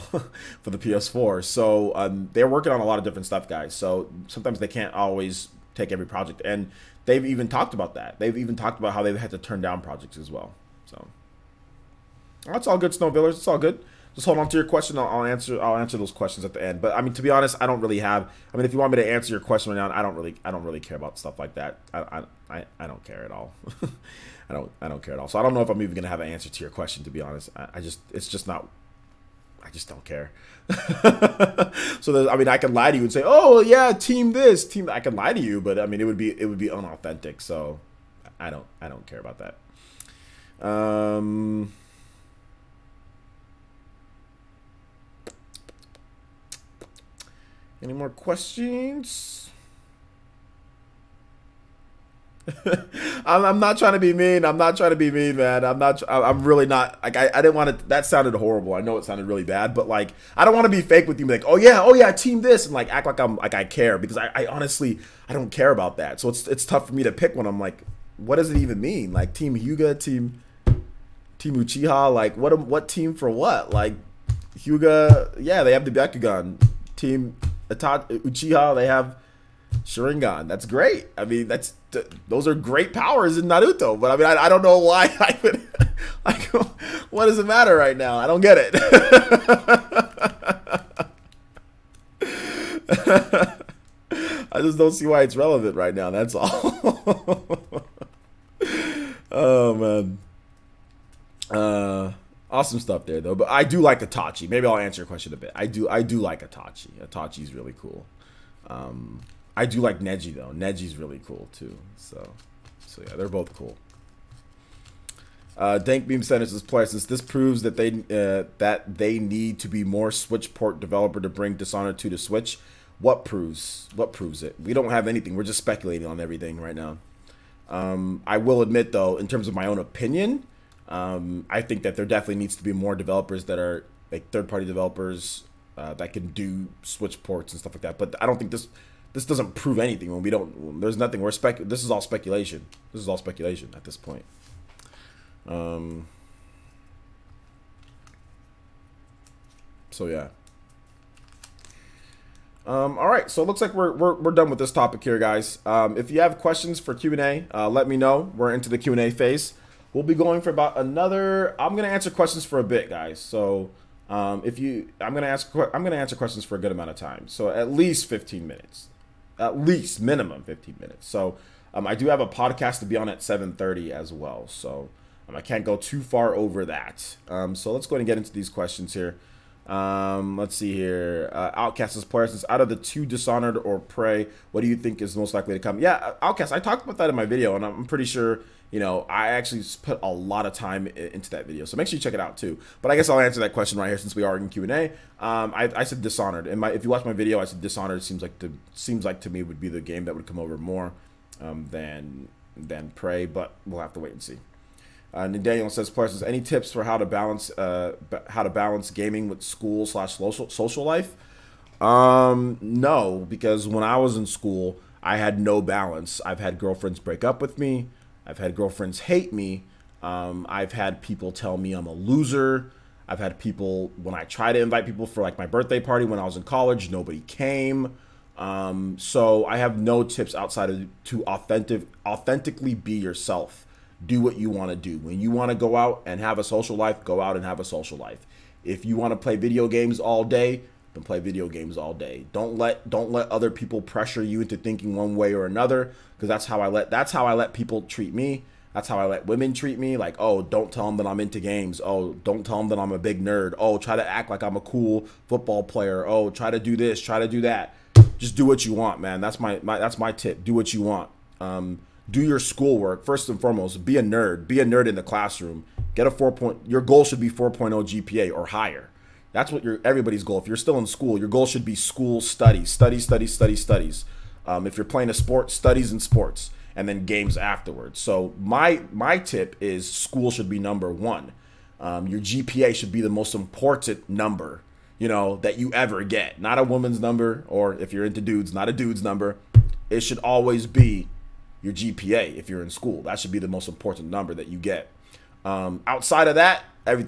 S1: for the PS4. So they're working on a lot of different stuff, guys. So sometimes they can't always take every project. And they've even talked about that. They've even talked about how they've had to turn down projects as well. So that's all good, Snowvillers. It's all good. Just hold on to your question. I'll answer those questions at the end. But I mean, to be honest, I don't really have. I mean, if you want me to answer your question right now, I don't really care about stuff like that. I don't care at all. I don't care at all. So I don't know if I'm even gonna have an answer to your question. To be honest, I just don't care. So I mean, I can lie to you and say, oh yeah, team this, team. I can lie to you, but I mean, it would be unauthentic. So I don't care about that. Any more questions? I'm not trying to be mean. I'm not trying to be mean, man. I'm really not. Like, I didn't want to. That sounded horrible. I know it sounded really bad, but like, I don't want to be fake with you. Like, oh yeah, team this, and like act like I care, because I honestly I don't care about that. So it's tough for me to pick one. I'm like, what does it even mean? Like Team Hyuga, Team Uchiha. Like what team for what? Like Hyuga, yeah, they have the Byakugan. Team Uchiha, they have Sharingan. That's great. I mean, those are great powers in Naruto. But I mean, I don't know why I would. Like, what does it matter right now? I don't get it. I just don't see why it's relevant right now. That's all. Oh man. Awesome stuff there, though. But I do like Itachi. Maybe I'll answer your question a bit. I do like Itachi. Itachi's really cool. I do like Neji, though. Neji's really cool, too. So yeah, they're both cool. Dank Beam Centers is player since this proves that they need to be more Switch port developer to bring Dishonored 2 to Switch. What proves it? We don't have anything. We're just speculating on everything right now. I will admit though, in terms of my own opinion, I think that there definitely needs to be more developers that are like third-party developers that can do Switch ports and stuff like that. But I don't think this doesn't prove anything when we don't. There's nothing. This is all speculation. This is all speculation at this point. So yeah. All right, so it looks like we're done with this topic here, guys. If you have questions for Q&A, let me know. We're into the Q&A phase. We'll be going for about another. I'm gonna answer questions for a bit, guys. So I'm gonna answer questions for a good amount of time. So at least 15 minutes, at least minimum 15 minutes. So I do have a podcast to be on at 7:30 as well. So I can't go too far over that. So let's go ahead and get into these questions here. Let's see here. Outcast's player since out of the two, Dishonored or Prey, what do you think is most likely to come? Yeah, Outcast, I talked about that in my video, and I'm pretty sure, you know, I actually put a lot of time into that video, so make sure you check it out too. But I guess I'll answer that question right here since we are in Q&A. I said Dishonored. If you watch my video, I said Dishonored seems like to me would be the game that would come over more than Prey, but we'll have to wait and see. Daniel says, "Players, any tips for how to balance gaming with school/social life?" No, because when I was in school, I had no balance. I've had girlfriends break up with me. I've had girlfriends hate me. I've had people tell me I'm a loser. I've had people, when I try to invite people for like my birthday party when I was in college, nobody came. So I have no tips outside of to authentically be yourself. Do what you want to do. When you want to go out and have a social life, go out and have a social life. If you want to play video games all day, then play video games all day. Don't let other people pressure you into thinking one way or another, because that's how I let people treat me. That's how I let women treat me. Like, oh, don't tell them that I'm into games. Oh, don't tell them that I'm a big nerd. Oh, try to act like I'm a cool football player. Oh, try to do this, try to do that. Just do what you want, man. That's my tip. Do what you want. Do your schoolwork first and foremost. Be a nerd. Be a nerd in the classroom. Get a 4. Your goal should be 4.0 GPA or higher. That's what everybody's goal. If you're still in school, your goal should be school studies. Studies. If you're playing a sport, studies and sports, and then games afterwards. So my tip is school should be number one. Your GPA should be the most important number, you know, that you ever get. Not a woman's number, or if you're into dudes, not a dude's number. It should always be your GPA if you're in school. That should be the most important number that you get. Outside of that,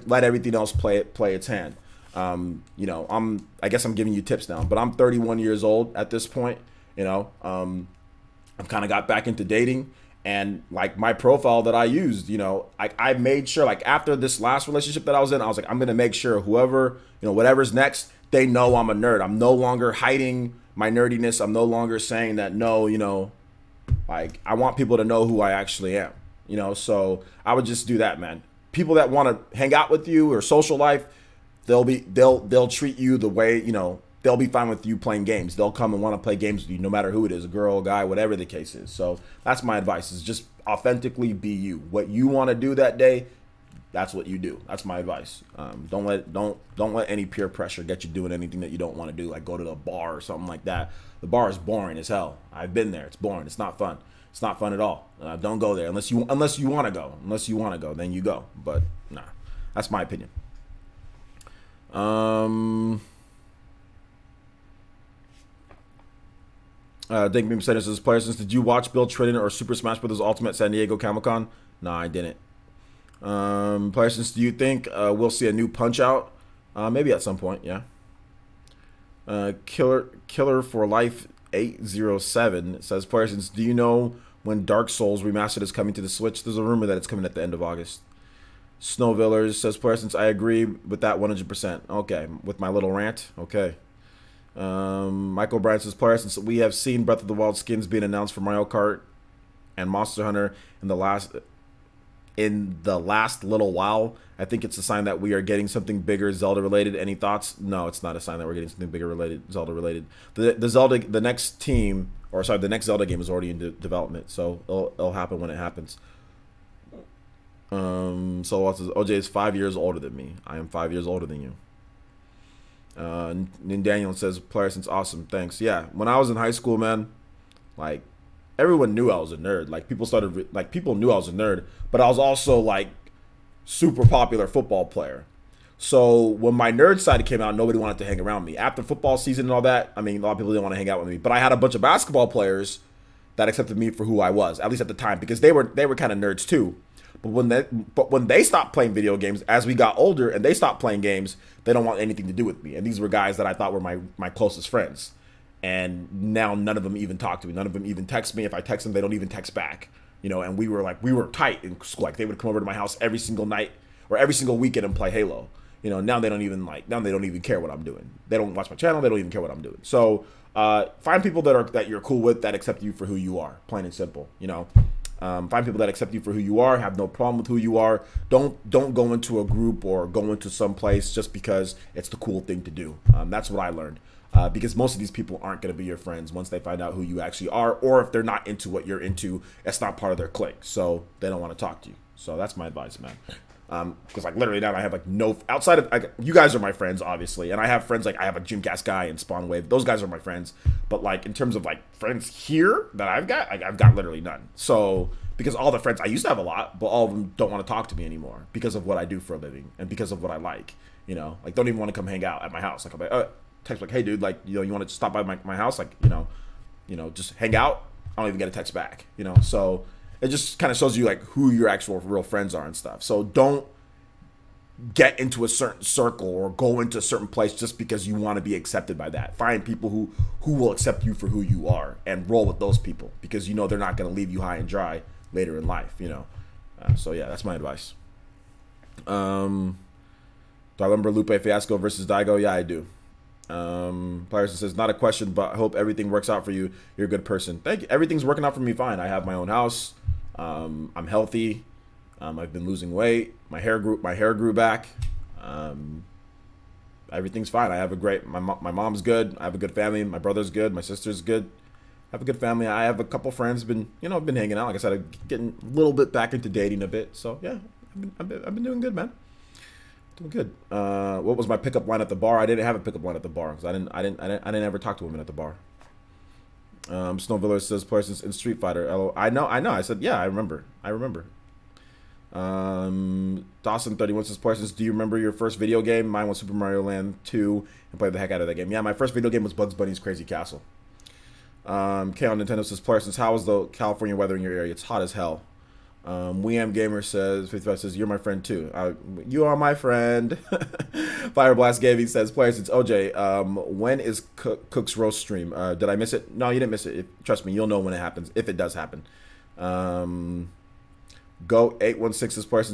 S1: let everything else play its hand. You know, I guess I'm giving you tips now, but I'm 31 years old at this point. You know, I've kind of got back into dating, and like my profile that I used, you know, I made sure, like after this last relationship that I was in, I was like, I'm gonna make sure whoever, you know, whatever's next, they know I'm a nerd. I'm no longer hiding my nerdiness. I'm no longer saying that, no, you know, like I want people to know who I actually am, you know. So I would just do that, man. People that want to hang out with you or social life, they'll treat you the way, you know, they'll be fine with you playing games. They'll come and want to play games with you no matter who it is, a girl, a guy, whatever the case is. So that's my advice, is just authentically be you. What you want to do that day, that's what you do. That's my advice. Don't let any peer pressure get you doing anything that you don't want to do, like go to the bar or something like that. The bar is boring as hell. I've been there. It's boring. It's not fun. It's not fun at all. Don't go there unless you want to go. Unless you want to go, then you go. But nah, that's my opinion. Dink Beam said, "As player, since did you watch Bill Trinen or Super Smash Bros. Ultimate San Diego Comic-Con?" Nah, I didn't. Player, since do you think we'll see a new Punch Out? Maybe at some point, yeah. Killer for Life 807 says, player, since do you know when Dark Souls Remastered is coming to the Switch? There's a rumor that it's coming at the end of August. Snowvillers says, player, since I agree with that 100%. Okay, with my little rant. Okay. Michael Bryan says, player, since we have seen Breath of the Wild skins being announced for Mario Kart and Monster Hunter in the last little while, I think it's a sign that we are getting something bigger Zelda related. Any thoughts? No, it's not a sign that we're getting something bigger related, Zelda related. The next Zelda game is already in development, so it'll happen when it happens. So also, OJ is 5 years older than me. I am 5 years older than you. And Daniel says, player since awesome. Thanks. Yeah, when I was in high school, man, like everyone knew I was a nerd. Like people knew I was a nerd, but I was also like super popular football player. So when my nerd side came out, nobody wanted to hang around me. After football season and all that, I mean, a lot of people didn't want to hang out with me. But I had a bunch of basketball players that accepted me for who I was, at least at the time, because they were kind of nerds too. But when they stopped playing video games, as we got older and they stopped playing games, they don't want anything to do with me. And these were guys that I thought were my closest friends. And now none of them even talk to me. None of them even text me. If I text them, they don't even text back. You know, and we were tight in school. Like they would come over to my house every single night or every single weekend and play Halo. You know, now they don't even care what I'm doing. They don't watch my channel. They don't even care what I'm doing. So find people that you're cool with, that accept you for who you are, plain and simple. You know, find people that accept you for who you are, have no problem with who you are. Don't go into a group or go into some place just because it's the cool thing to do. That's what I learned. Because most of these people aren't going to be your friends once they find out who you actually are, or if they're not into what you're into, it's not part of their clique, so they don't want to talk to you. So that's my advice, man. Because like literally now I have like no outside of you guys are my friends obviously, and I have friends like I have a Dreamcast guy and Spawn Wave. Those guys are my friends, but like in terms of like friends here that I've got literally none. So because all the friends I used to have a lot, but all of them don't want to talk to me anymore because of what I do for a living and because of what I like. You know, like don't even want to come hang out at my house. Like I'm like text like, hey dude, like you want to stop by my house, like you know just hang out. I don't even get a text back. You know, so it just kind of shows you like who your actual real friends are and stuff. So don't get into a certain circle or go into a certain place just because you want to be accepted by that. Find people who will accept you for who you are and roll with those people because you know they're not going to leave you high and dry later in life. You know, so yeah, that's my advice. Do I remember Lupe Fiasco versus Daigo? Yeah, I do. Players says, not a question, but I hope everything works out for you. You're a good person. Thank you. Everything's working out for me fine. I have my own house. I'm healthy. I've been losing weight. My hair grew back. Everything's fine. I have a great, my mom's good. I have a good family. My brother's good. My sister's good. I have a good family. I have a couple friends. Been hanging out. Like I said, getting a little bit back into dating a bit. So yeah, I've been doing good, man. Doing good. What was my pickup line at the bar? I didn't have a pickup line at the bar because I didn't ever talk to women at the bar. Snowviller says players in Street Fighter. I know. I said yeah. I remember. Dawson31 says players. Do you remember your first video game? Mine was Super Mario Land 2 and played the heck out of that game. Yeah, my first video game was Bugs Bunny's Crazy Castle. K on Nintendo says players. How is the California weather in your area? It's hot as hell. Weam Gamer says, 55 says, you're my friend too. You are my friend. Fire Blast Gaming says, players, it's OJ. When is Cook's roast stream? Did I miss it? No, you didn't miss it. Trust me, you'll know when it happens, if it does happen. Go 816 says, players,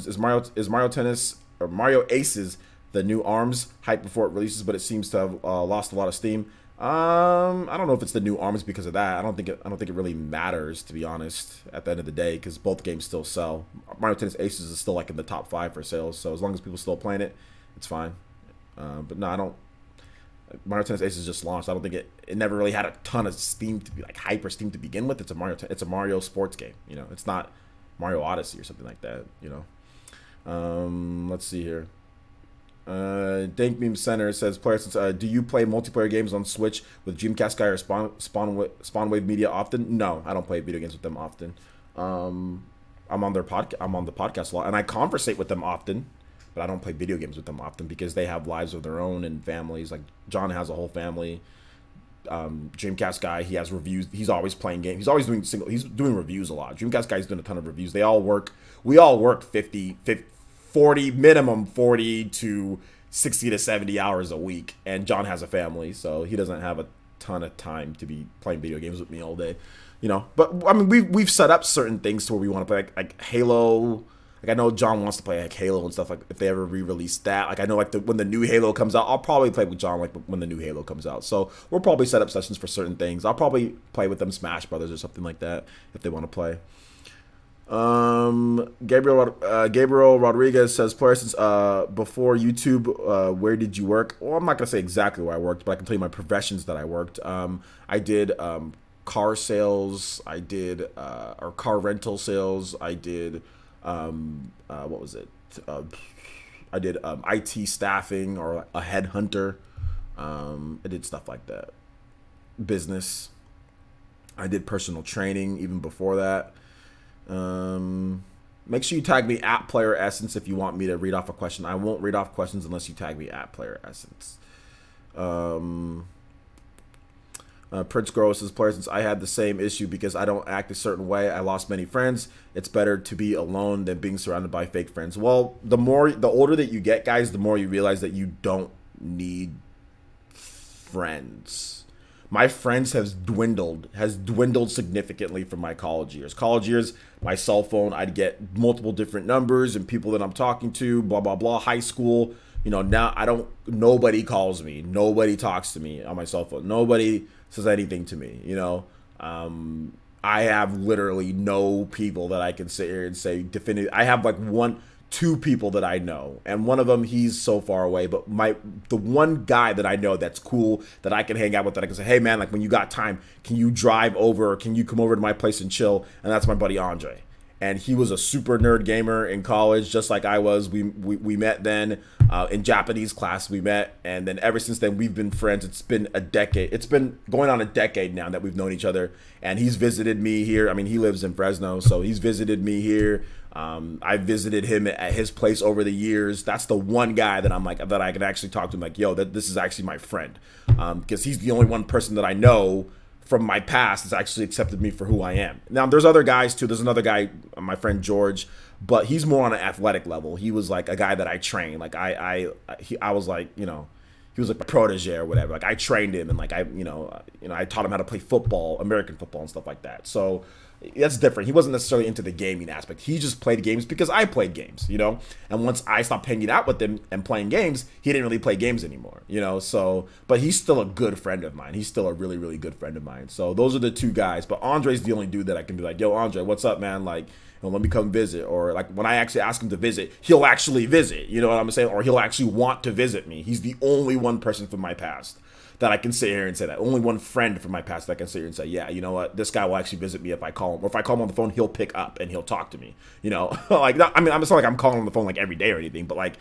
S1: is Mario Tennis or Mario Aces the new ARMS hype before it releases, but it seems to have lost a lot of steam. I don't know if it's the new ARMS because of that. I don't think it really matters, to be honest, at the end of the day, because both games still sell. Mario Tennis Aces is still like in the top 5 for sales, so as long as people still playing it, it's fine. But no, I don't. Mario Tennis Aces just launched. I don't think it never really had a ton of steam to be like hyper steam to begin with. It's a Mario sports game. You know, it's not Mario Odyssey or something like that. You know. Let's see here. Dank Meme Center says, players, do you play multiplayer games on Switch with Dreamcast Guy or Spawn Wave Media often? No, I don't play video games with them often. I'm on the podcast a lot, and I conversate with them often, but I don't play video games with them often because they have lives of their own and families. Like John has a whole family. Dreamcast Guy, he has reviews. He's always playing games. He's always doing he's doing reviews a lot. Dreamcast Guy's doing a ton of reviews. We all work 40 minimum 40 to 60 to 70 hours a week, and John has a family, so he doesn't have a ton of time to be playing video games with me all day, you know. But I mean, we've set up certain things to where we want to play like Halo. Like I know John wants to play like Halo and stuff. Like if they ever re-release that, like I know like when the new Halo comes out, I'll probably play with John like when the new Halo comes out. So we'll probably set up sessions for certain things. I'll probably play with them Smash Brothers or something like that if they want to play. Gabriel Rodriguez says, players, before YouTube, where did you work? Well, I'm not gonna say exactly where I worked, but I can tell you my professions that I worked. I did car sales. I did or car rental sales. I did What was it? I did IT staffing or a headhunter. I did stuff like that. Business. I did personal training even before that. Make sure you tag me at Player Essence if you want me to read off a question. I won't read off questions unless you tag me at Player Essence. Prince Gross says, Player Essence, I had the same issue because I don't act a certain way. I lost many friends. It's better to be alone than being surrounded by fake friends. Well, the older that you get, guys, the more you realize that you don't need friends. My friends has dwindled significantly from my college years. College years, my cell phone, I'd get multiple different numbers and people that I'm talking to, blah, blah, blah. High school, you know, now nobody calls me. Nobody talks to me on my cell phone. Nobody says anything to me, you know. I have literally no people that I can sit here and say definitive. I have like two people that I know, and one of them, he's so far away, but the one guy that I know that's cool, that I can hang out with, that I can say, hey man, like when you got time, can you drive over, or can you come over to my place and chill? And that's my buddy Andre. And he was a super nerd gamer in college, just like I was. We met then in Japanese class, we met, and then ever since then we've been friends. It's been a decade. It's been going on a decade now that we've known each other. And he's visited me here. I mean, he lives in Fresno, so he's visited me here. I visited him at his place over the years. That's the one guy that I'm like, that I can actually talk to him like, yo, this is actually my friend, because he's the only one person that I know from my past has actually accepted me for who I am. Now, there's other guys too. There's another guy, my friend George, but he's more on an athletic level. He was like a guy that I trained. Like I was like, you know, he was like a protege or whatever. Like I trained him, and like I taught him how to play football, American football and stuff like that. So that's different. He wasn't necessarily into the gaming aspect. He just played games because I played games, you know? And once I stopped hanging out with him and playing games, he didn't really play games anymore, you know? So, but he's still a good friend of mine. He's still a really, really good friend of mine. So those are the two guys. But Andre's the only dude that I can be like, yo, Andre, what's up, man? Like, you know, let me come visit. Or like when I actually ask him to visit, he'll actually visit, you know what I'm saying? Or he'll actually want to visit me. He's the only one person from my past that I can sit here and say that. Only one friend from my past that I can sit here and say, yeah, you know what, this guy will actually visit me if I call him. Or if I call him on the phone, he'll pick up and he'll talk to me. You know, like, I mean, it's not like I'm calling on the phone like every day or anything, but like,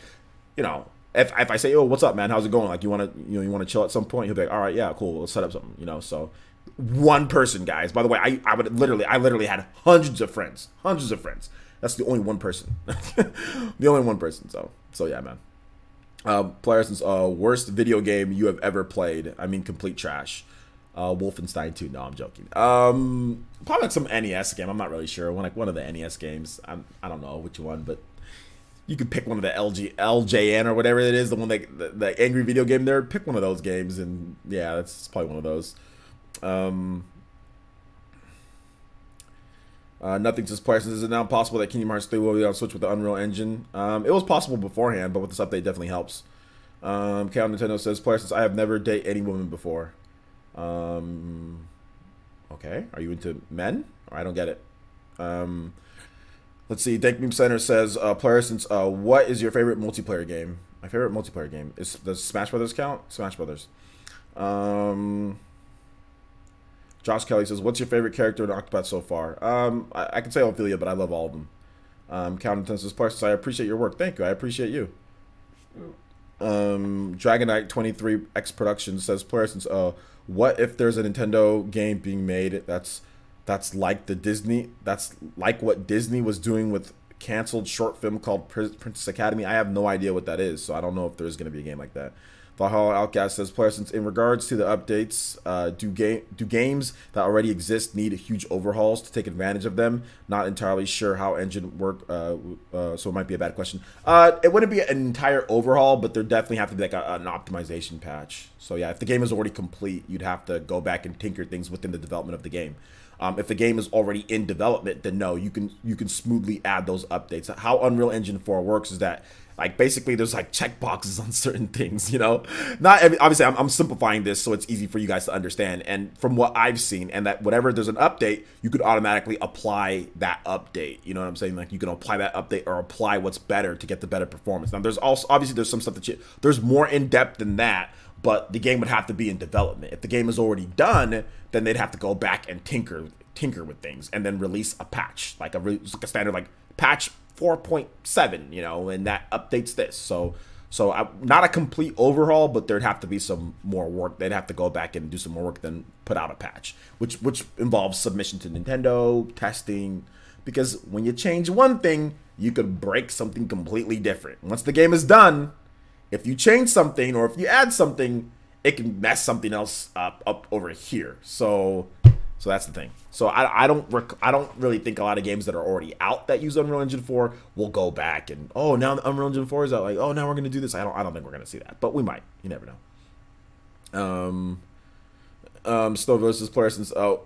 S1: you know, if I say, oh, what's up, man? How's it going? Like, you want to chill at some point? He'll be like, all right, yeah, cool. Let's set up something, you know? So one person, guys. By the way, I literally had hundreds of friends. That's the only one person. The only one person. So yeah, man. Player Essence, worst video game you have ever played. I mean, complete trash. Wolfenstein 2. No, I'm joking. Probably like some NES game. I'm not really sure. One of the NES games. I don't know which one, but you could pick one of the LJN or whatever it is. The one the angry video game there. Pick one of those games, and yeah, that's probably one of those. Nothing says Player Essence. Is it now possible that Kingdom Hearts 3 will be on Switch with the Unreal Engine? It was possible beforehand, but with this update, it definitely helps. Count Nintendo says, Player Essence, I have never dated any woman before. Okay, are you into men? Or I don't get it. Let's see. Dank Meme Center says, Player Essence, what is your favorite multiplayer game? My favorite multiplayer game is, does Smash Brothers count? Smash Brothers. Josh Kelly says, what's your favorite character in Octopath so far? I can say Ophelia, but I love all of them. Count Nintendo says, Player Essence, I appreciate your work. Thank you. I appreciate you. Dragonite 23X Productions says, Player Essence, what if there's a Nintendo game being made that's like what Disney was doing with canceled short film called Princess Academy? I have no idea what that is, so I don't know if there's going to be a game like that. Valhalla Outcast says, Player Essence, in regards to the updates, do games that already exist need huge overhauls to take advantage of them? Not entirely sure how engine work, so it might be a bad question. It wouldn't be an entire overhaul, but there definitely have to be like an optimization patch. So yeah, if the game is already complete, you'd have to go back and tinker things within the development of the game. If the game is already in development, then no, you can smoothly add those updates. How Unreal Engine 4 works is that, like, basically there's like checkboxes on certain things, you know. Obviously I'm simplifying this so it's easy for you guys to understand. And from what I've seen, and that whenever there's an update, you could automatically apply that update. You know what I'm saying? Like, you can apply that update or apply what's better to get the better performance. Now there's also obviously there's some stuff that there's more in depth than that. But the game would have to be in development. If the game is already done, then they'd have to go back and tinker with things and then release a patch, like a standard like patch 4.7, you know, and that updates this. So not a complete overhaul, but there'd have to be some more work. They'd have to go back and do some more work, then put out a patch, which involves submission to Nintendo, testing, because when you change one thing, you could break something completely different. Once the game is done, if you change something or if you add something, it can mess something else up over here. So that's the thing. So I don't really think a lot of games that are already out that use Unreal Engine 4 will go back and, oh, now the Unreal Engine 4 is out, like, oh, now we're gonna do this. I don't think we're gonna see that, but we might. You never know. Snow versus player since a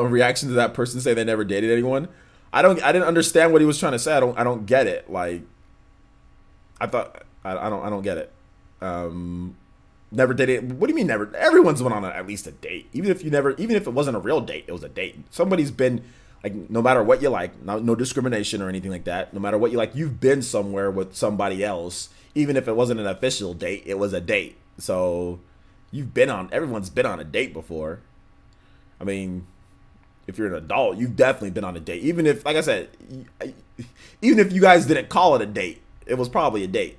S1: reaction to that person say they never dated anyone. I didn't understand what he was trying to say. I don't get it. Like, I don't get it. Never dated. What do you mean never? Everyone's went on at least a date. Even if it wasn't a real date, it was a date. Somebody's been, like, no matter what you like, no discrimination or anything like that. No matter what you like, you've been somewhere with somebody else. Even if it wasn't an official date, it was a date. So everyone's been on a date before. I mean, if you're an adult, you've definitely been on a date. Even if, like I said, even if you guys didn't call it a date, it was probably a date.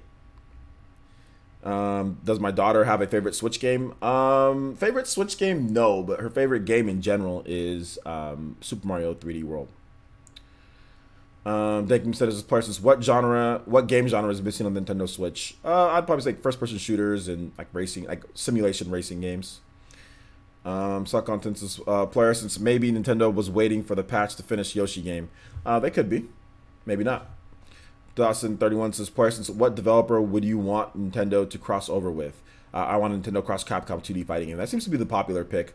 S1: Does my daughter have a favorite Switch game? Favorite Switch game? No, but her favorite game in general is Super Mario 3D World. Thank you, said Parsons. What game genre is missing on the Nintendo Switch? I'd probably say first-person shooters and like racing, like simulation racing games. Suck consensus player, since maybe Nintendo was waiting for the patch to finish Yoshi game. They could be, maybe not. Dawson31 says, Parsons, what developer would you want Nintendo to cross over with? I want Nintendo cross Capcom 2D fighting game. That seems to be the popular pick.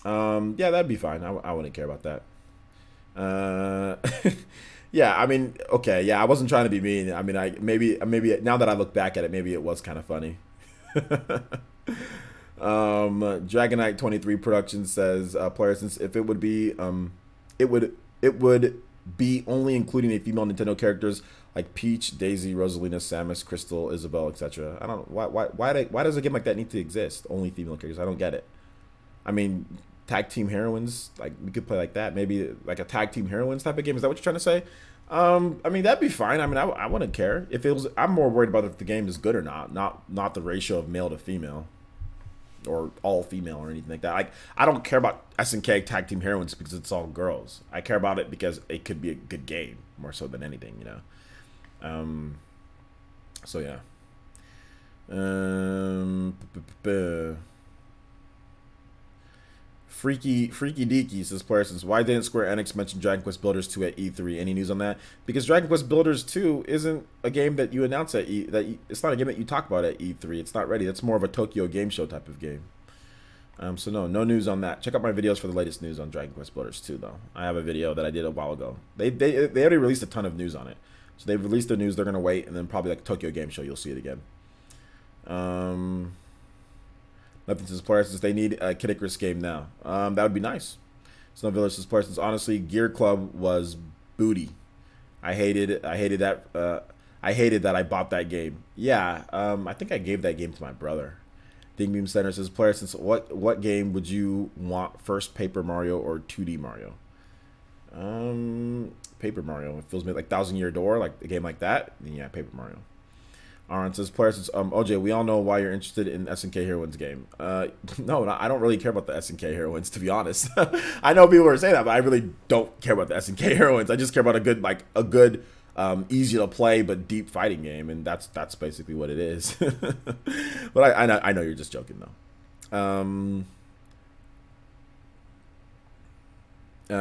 S1: Yeah, that'd be fine. I wouldn't care about that. Yeah, I mean, okay, yeah, I wasn't trying to be mean. I mean, maybe now that I look back at it, maybe it was kind of funny. Dragonite 23 Productions says, player, since if it would be it would be only including a female Nintendo characters like Peach, Daisy, Rosalina, Samus, Crystal, Isabelle, etc. I don't know why does a game like that need to exist? Only female characters. I don't get it. I mean, tag team heroines, like, we could play like that. Maybe like a tag team heroines type of game. Is that what you're trying to say? I mean, that'd be fine. I mean, I wouldn't care if it was. I'm more worried about if the game is good or not the ratio of male to female, or all female or anything like that. Like, I don't care about SNK tag team heroines because it's all girls. I care about it because it could be a good game more so than anything, you know. So yeah. Freaky Deaky says, player says, why didn't Square Enix mention Dragon Quest Builders 2 at E3? Any news on that? Because Dragon Quest Builders 2 isn't a game that you announce at it's not a game that you talk about at E3. It's not ready. That's more of a Tokyo Game Show type of game. So no news on that. Check out my videos for the latest news on Dragon Quest Builders 2, though. I have a video that I did a while ago. They already released a ton of news on it. So they've released the news. They're gonna wait, and then probably like Tokyo Game Show, you'll see it again. Nothing says players since they need a Kid Icarus game now. That would be nice. Snow Village says players since honestly Gear Club was booty. I hated that. I hated that I bought that game. Yeah. I think I gave that game to my brother. Ding Beam Center says player since what game would you want first, Paper Mario or 2D Mario? Paper Mario. It feels me like 1,000 Year Door, like a game like that. Then yeah, Paper Mario. Aaron says, player says, OJ, we all know why you're interested in SNK Heroines game. No, I don't really care about the SNK Heroines, to be honest. I know people are saying that, but I really don't care about the SNK Heroines. I just care about a good, easy to play but deep fighting game, and that's basically what it is. But I know you're just joking though.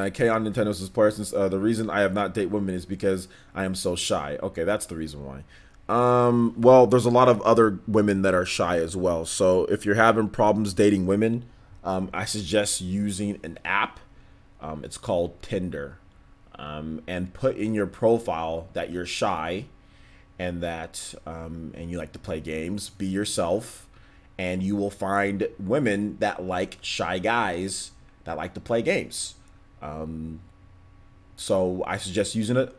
S1: K on Nintendo says, player since the reason I have not date women is because I am so shy. Okay, that's the reason why. Well, there's a lot of other women that are shy as well. So if you're having problems dating women, I suggest using an app. It's called Tinder. And put in your profile that you're shy and that and you like to play games. Be yourself, and you will find women that like shy guys that like to play games. So I suggest using it.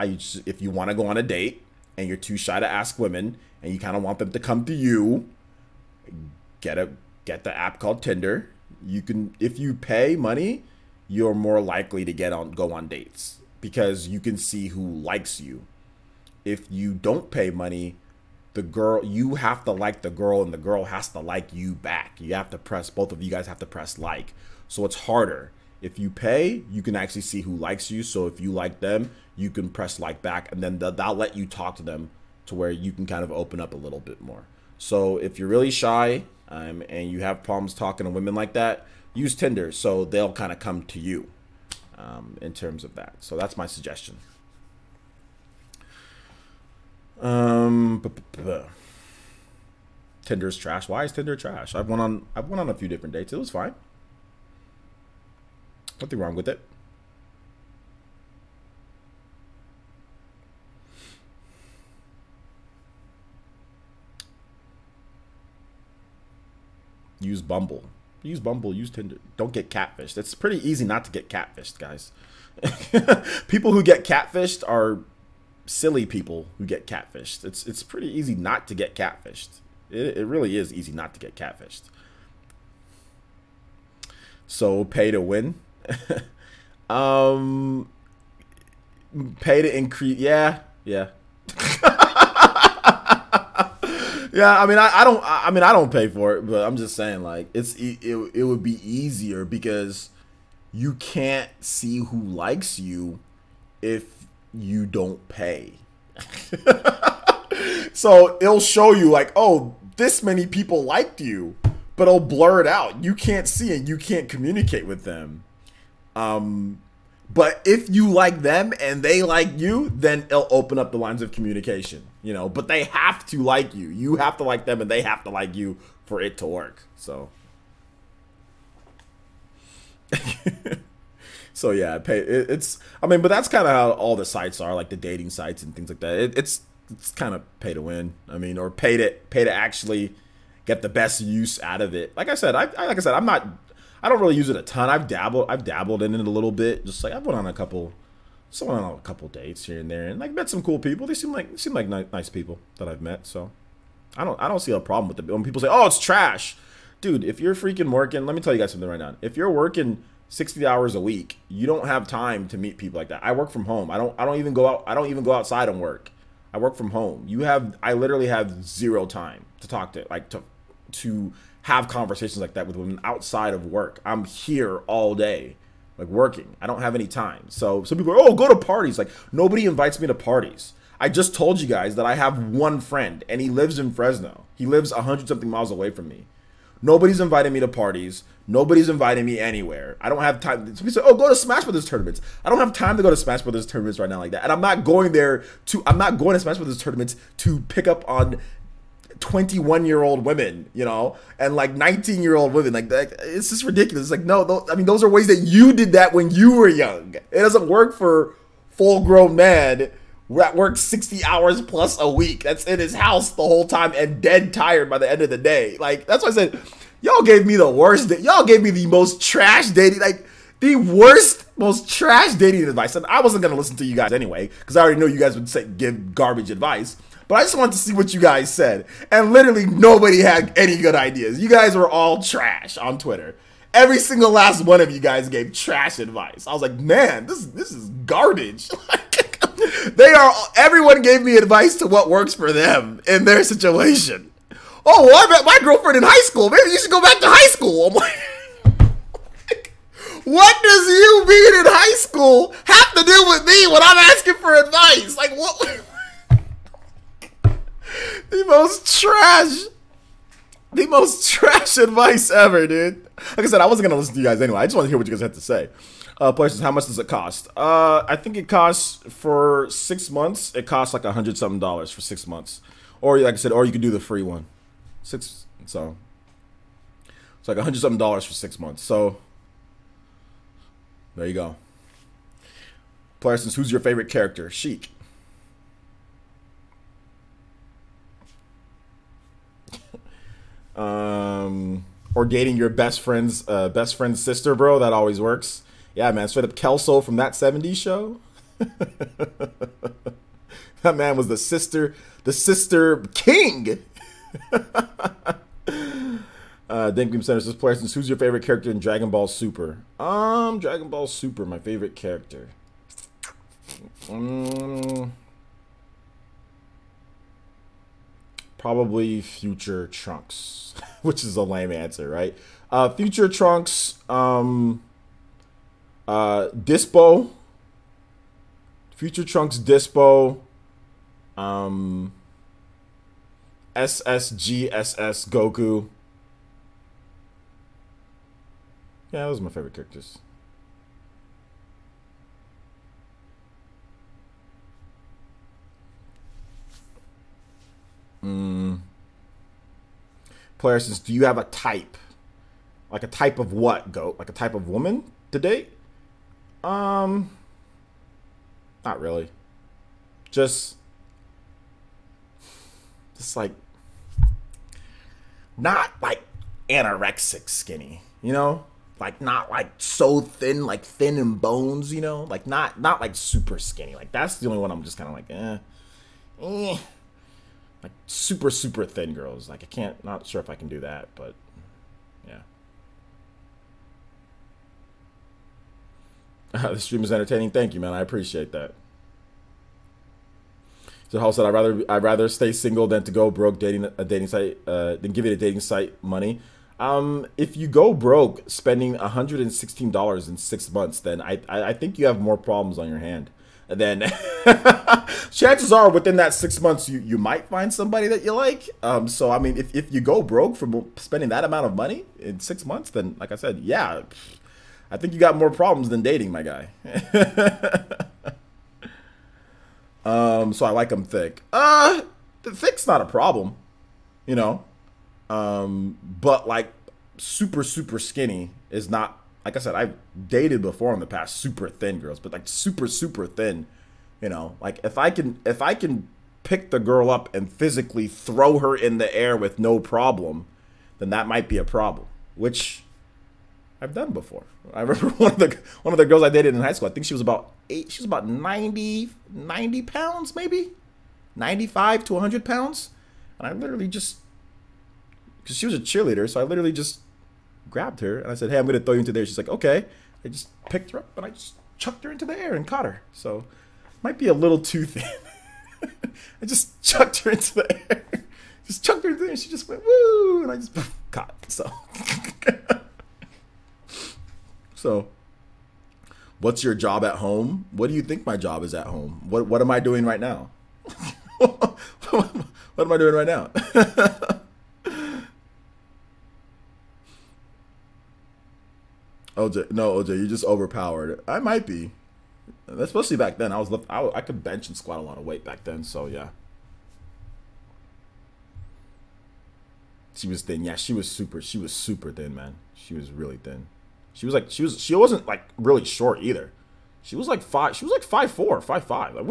S1: If you want to go on a date and you're too shy to ask women, and you kind of want them to come to you, get the app called Tinder. You can, if you pay money, you're more likely to go on dates because you can see who likes you. if you don't pay money, you have to like the girl and the girl has to like you back. You have to press, both of you guys have to press like. So it's harder. If you pay, you can actually see who likes you. So if you like them, you can press like back, and then that'll let you talk to them to where you can kind of open up a little bit more. So if you're really shy and you have problems talking to women like that, use Tinder, so they'll kind of come to you in terms of that. So that's my suggestion. Tinder's trash. Why is Tinder trash? I've went on a few different dates. It was fine. Nothing wrong with it. Use Bumble. Use Bumble. Use Tinder. Don't get catfished. It's pretty easy not to get catfished, guys. People who get catfished are silly people who get catfished. It's pretty easy not to get catfished. It really is easy not to get catfished. So pay to win. Pay to increase. Yeah. Yeah, I mean, I don't pay for it, but I'm just saying, like, it would be easier because you can't see who likes you if you don't pay. So it'll show you like, oh, this many people liked you, but it'll blur it out. You can't see it. You can't communicate with them. But if you like them and they like you, then it'll open up the lines of communication, you know, but they have to like you. You have to like them and they have to like you for it to work. So, so yeah, I mean, but that's kind of how all the sites are, like the dating sites and things like that. It's kind of pay to win. I mean, or pay to actually get the best use out of it. Like I said, I don't really use it a ton. I've dabbled in it a little bit. Just like I've went on a couple dates here and there, and like met some cool people. They seem like nice people that I've met. So I don't see a problem with it. When people say, "Oh, it's trash," dude, if you're freaking working, let me tell you guys something right now. If you're working 60 hours a week, you don't have time to meet people like that. I work from home. I don't even go out. I don't even go outside and work. I work from home. I literally have zero time to talk to have conversations like that with women outside of work. I'm here all day, like working. I don't have any time. So some people are, oh, go to parties. Like, nobody invites me to parties. I just told you guys that I have one friend and he lives in Fresno. He lives 100-something miles away from me. Nobody's inviting me to parties. Nobody's inviting me anywhere. I don't have time. Somebody say, oh, go to Smash Brothers tournaments. I don't have time to go to Smash Brothers tournaments right now like that. And I'm not going to Smash Brothers tournaments to pick up on 21-year-old women, you know, and like 19-year-old women. Like, it's just ridiculous. It's like, no, I mean, those are ways that you did that when you were young. It doesn't work for full-grown man that works 60 hours plus a week. That's in his house the whole time and dead tired by the end of the day. Like, that's why I said, y'all gave me the worst. Y'all gave me the most trash dating, like the worst, most trash dating advice. And I wasn't gonna listen to you guys anyway because I already know you guys would give garbage advice. But I just wanted to see what you guys said. And literally nobody had any good ideas. You guys were all trash on Twitter. Every single last one of you guys gave trash advice. I was like, man, this is garbage. Everyone gave me advice to what works for them in their situation. Oh, well, I met my girlfriend in high school. Maybe you should go back to high school. I'm like, what does you being in high school have to do with me when I'm asking for advice? Like, what? The most trash advice ever, dude. Like I said, I wasn't gonna listen to you guys anyway. I just want to hear what you guys had to say. Places, how much does it cost? I think it costs for 6 months. It costs like $100-something for 6 months, or like I said, or you could do the free one. So it's like $100-something for 6 months. So there you go. Places, who's your favorite character? Sheik. Or dating your best friend's sister, bro. That always works. Yeah, man. Straight up Kelso from That 70s Show. That man was the sister king. Dinkum Center says, players, who's your favorite character in Dragon Ball Super? Dragon Ball Super, my favorite character. Probably Future Trunks, which is a lame answer, right? Future Trunks, Dispo. Future Trunks, Dispo, SSGSS Goku. Yeah, those are my favorite characters. Player says, do you have a type? Like a type of what, Goat? Like a type of woman to date? Not really. Just like, not like anorexic skinny, you know? Like not like so thin, like thin in bones, you know? Like not like super skinny. Like that's the only one I'm just kind of like, like super thin girls. Like I can't, not sure if I can do that, but yeah. The stream is entertaining. Thank you, man. I appreciate that. So Hall said, I'd rather stay single than to go broke dating a dating site, than give it a dating site money. If you go broke spending $116 in 6 months, then I think you have more problems on your hand. And then chances are within that 6 months you might find somebody that you like. So I mean, if you go broke from spending that amount of money in 6 months, then like I said, yeah, I think you got more problems than dating, my guy. So I like them thick. The thick's not a problem, you know. But like super skinny is not. Like I said, I've dated before in the past super thin girls, but like super thin, you know. Like if I can pick the girl up and physically throw her in the air with no problem, then that might be a problem, which I've done before. I remember one of the girls I dated in high school. I think she was about 90 pounds, maybe 95 to 100 pounds, and I literally just, because she was a cheerleader, so I literally just grabbed her and I said, "Hey, I'm gonna throw you into there." She's like, "Okay." I just picked her up and I just chucked her into the air and caught her. So might be a little too thin. I just chucked her into the air, just chucked her into there, and she just went woo, and I just caught. So. So, what's your job at home? What do you think my job is at home? What am I doing right now? What am I doing right now? OJ, no, OJ, you're just overpowered. I might be, especially back then. I could bench and squat a lot of weight back then. So yeah, she was thin. Yeah, she was super thin, man. She was really thin. She wasn't like really short either. She was like 5'4", 5'5",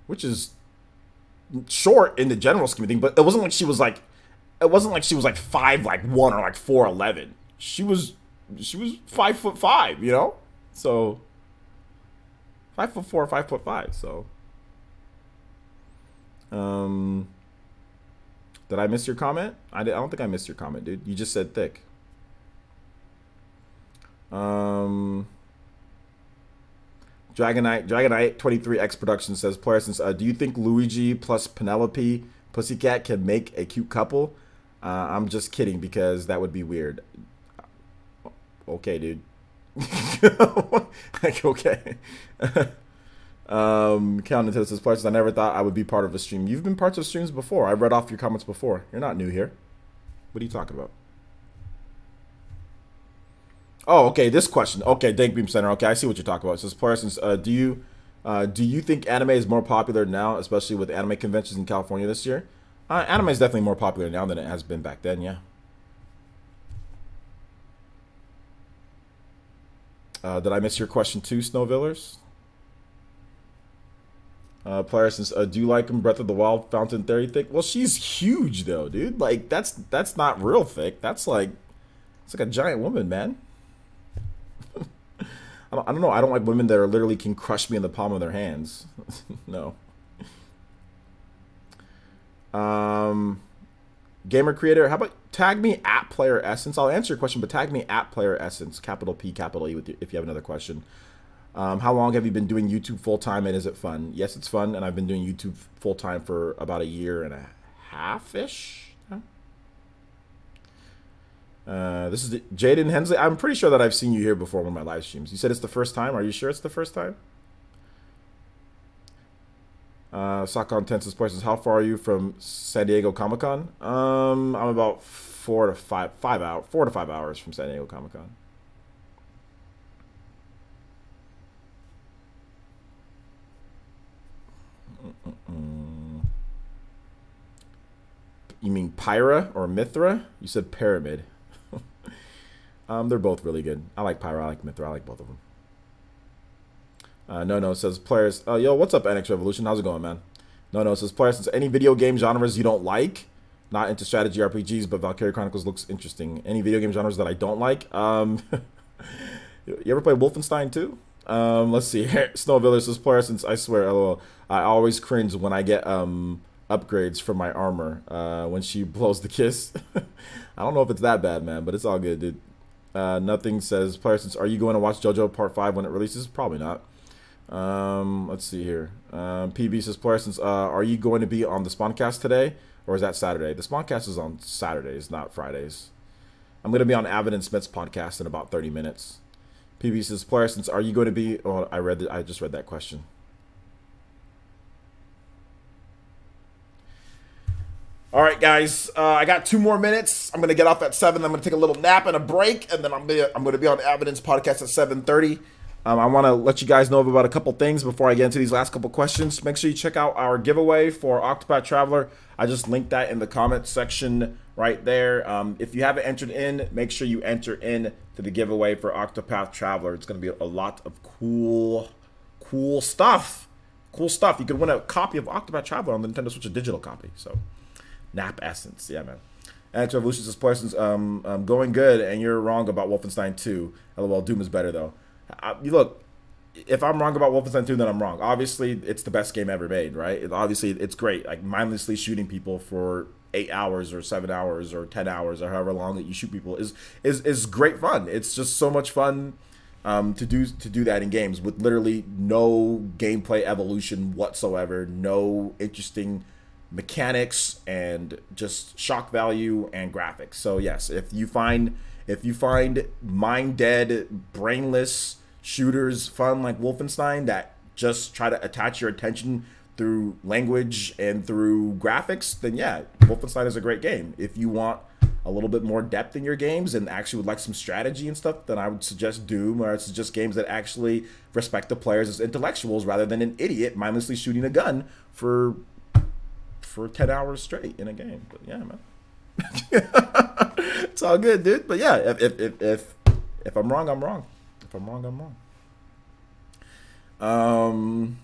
S1: which is short in the general scheme of things, but it wasn't like she was like 5'1" or like 4'11". She was 5'5", you know? So 5'4", 5'5", so did I miss your comment? I don't think I missed your comment, dude. You just said thick. Dragonite 23X Production says, player since do you think Luigi plus Penelope Pussycat can make a cute couple? I'm just kidding because that would be weird. Okay, dude. Like, okay. Count Nintendo says, player since I never thought I would be part of a stream. You've been parts of streams before. I've read off your comments before. You're not new here. What are you talking about? Oh, okay, this question. Okay, Dank Beam Center. Okay, I see what you're talking about. It says, player since do you think anime is more popular now, especially with anime conventions in California this year? Anime is definitely more popular now than it has been back then, yeah. Did I miss your question too, Snowvillers? Player since do you like Breath of the Wild Fountain Theory thick? Well, she's huge though, dude. Like that's not real thick. That's like, it's like a giant woman, man. I don't know. I don't like women that are literally can crush me in the palm of their hands. No. Gamer creator, how about tag me at Player Essence? I'll answer your question, but tag me at Player Essence, capital P, capital E, if you have another question. How long have you been doing YouTube full time, and is it fun? Yes, it's fun, and I've been doing YouTube full time for about a year and a half-ish. This is Jaden Hensley. I'm pretty sure that I've seen you here before on one of my live streams. You said it's the first time. Are you sure it's the first time? Sock Contents is questions. How far are you from San Diego Comic Con? I'm about 4 to 5 hours from San Diego Comic Con. You mean Pyra or Mithra? You said Pyramid. They're both really good. I like Pyra, I like Mithra, I like both of them. No says players. Yo, what's up, NX Revolution? How's it going, man? No says players. Since any video game genres you don't like, not into strategy RPGs, but Valkyria Chronicles looks interesting. Any video game genres that I don't like? You ever play Wolfenstein 2? Let's see. Snowviller says players. Since I swear, LOL, I always cringe when I get upgrades for my armor when she blows the kiss. I don't know if it's that bad, man, but it's all good, dude. Nothing says player. Since are you going to watch JoJo Part 5 when it releases? Probably not. Let's see here. PB says player. Since are you going to be on the Spawncast today, or is that Saturday? The Spawncast is on Saturdays, not Fridays. I'm going to be on Avid and Smith's podcast in about 30 minutes. PB says player. Since are you going to be? Oh, I just read that question. All right, guys, I got 2 more minutes. I'm gonna get off at 7. I'm gonna take a little nap and a break, and then I'm gonna be on Evidence Podcast at 7:30. I want to let you guys know about a couple things before I get into these last couple questions. Make sure you check out our giveaway for Octopath Traveler. I just linked that in the comment section right there. If you haven't entered in, make sure you enter in to the giveaway for Octopath Traveler. It's gonna be a lot of cool stuff. Cool stuff. You could win a copy of Octopath Traveler on the Nintendo Switch, a digital copy. So. Nap Essence, yeah, man. Anti Revolution says person's going good, and you're wrong about Wolfenstein 2. LOL, Doom is better though. Look, if I'm wrong about Wolfenstein 2, then I'm wrong. Obviously, it's the best game ever made, right? Obviously, it's great. Like mindlessly shooting people for 8 hours or 7 hours or 10 hours or however long that you shoot people is great fun. It's just so much fun to do that in games with literally no gameplay evolution whatsoever, no interesting mechanics, and just shock value and graphics. So yes, if you find mind dead, brainless shooters fun like Wolfenstein that just try to attach your attention through language and through graphics, then yeah, Wolfenstein is a great game. If you want a little bit more depth in your games and actually would like some strategy and stuff, then I would suggest Doom, or I'd suggest games that actually respect the players as intellectuals rather than an idiot mindlessly shooting a gun for 10 hours straight in a game. But yeah, man. It's all good, dude. But yeah, if I'm wrong, I'm wrong. If I'm wrong, I'm wrong.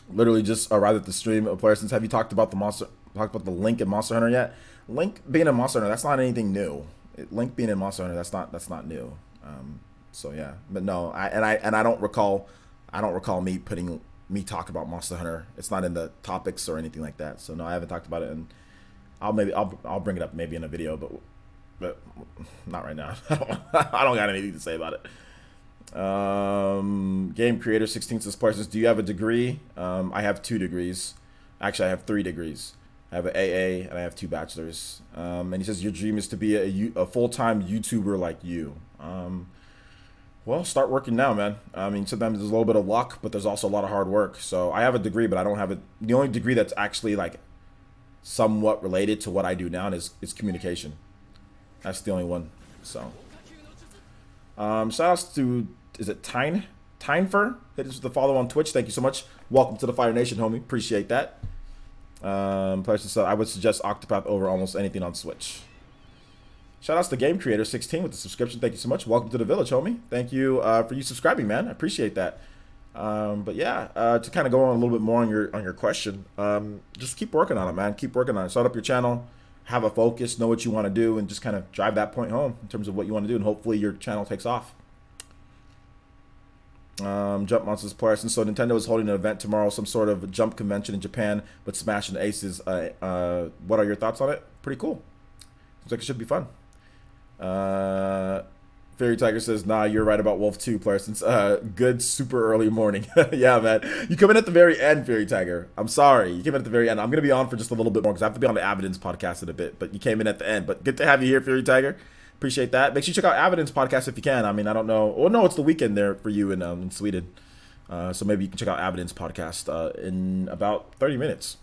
S1: Literally just arrived at the stream of players. Since have you talked about the Link in Monster Hunter yet? Link being in Monster Hunter, that's not anything new. Link being in Monster Hunter, that's not new. So yeah, but no, I don't recall me talk about Monster Hunter. It's not in the topics or anything like that. So no, I haven't talked about it, and I'll bring it up maybe in a video, but not right now. I don't got anything to say about it. Game Creator 16 says, Parsons, do you have a degree? I have 2 degrees. Actually, I have 3 degrees. I have an AA and I have 2 bachelors. And he says your dream is to be a full-time YouTuber like you. Well, start working now, man. I mean, sometimes there's a little bit of luck, but there's also a lot of hard work. So I have a degree, but I don't have the only degree that's actually like somewhat related to what I do now is communication. That's the only one. So shout outs to, is it Tynefer? Hit us with the follow on Twitch. Thank you so much. Welcome to the Fire Nation, homie. Appreciate that. Person said I would suggest Octopath over almost anything on Switch. Shout outs to Game Creator 16 with the subscription. Thank you so much. Welcome to the village, homie. Thank you for you subscribing, man. I appreciate that. But yeah, to kind of go on a little bit more on your question, just keep working on it, man. Keep working on it. Start up your channel, have a focus, know what you want to do, and just kind of drive that point home in terms of what you want to do, and hopefully your channel takes off. Jump Monsters Players. So Nintendo is holding an event tomorrow, some sort of jump convention in Japan, but Smash and Aces. What are your thoughts on it? Pretty cool. Seems like it should be fun. Fairy Tiger says, nah, you're right about Wolf 2, player, since good super early morning. Yeah, man. You come in at the very end, Fairy Tiger. I'm sorry. You came in at the very end. I'm going to be on for just a little bit more because I have to be on the Avidence podcast in a bit. But you came in at the end. But good to have you here, Fairy Tiger. Appreciate that. Make sure you check out Avidence podcast if you can. I mean, I don't know. Oh, no, it's the weekend there for you in Sweden. So maybe you can check out Avidence podcast in about 30 minutes.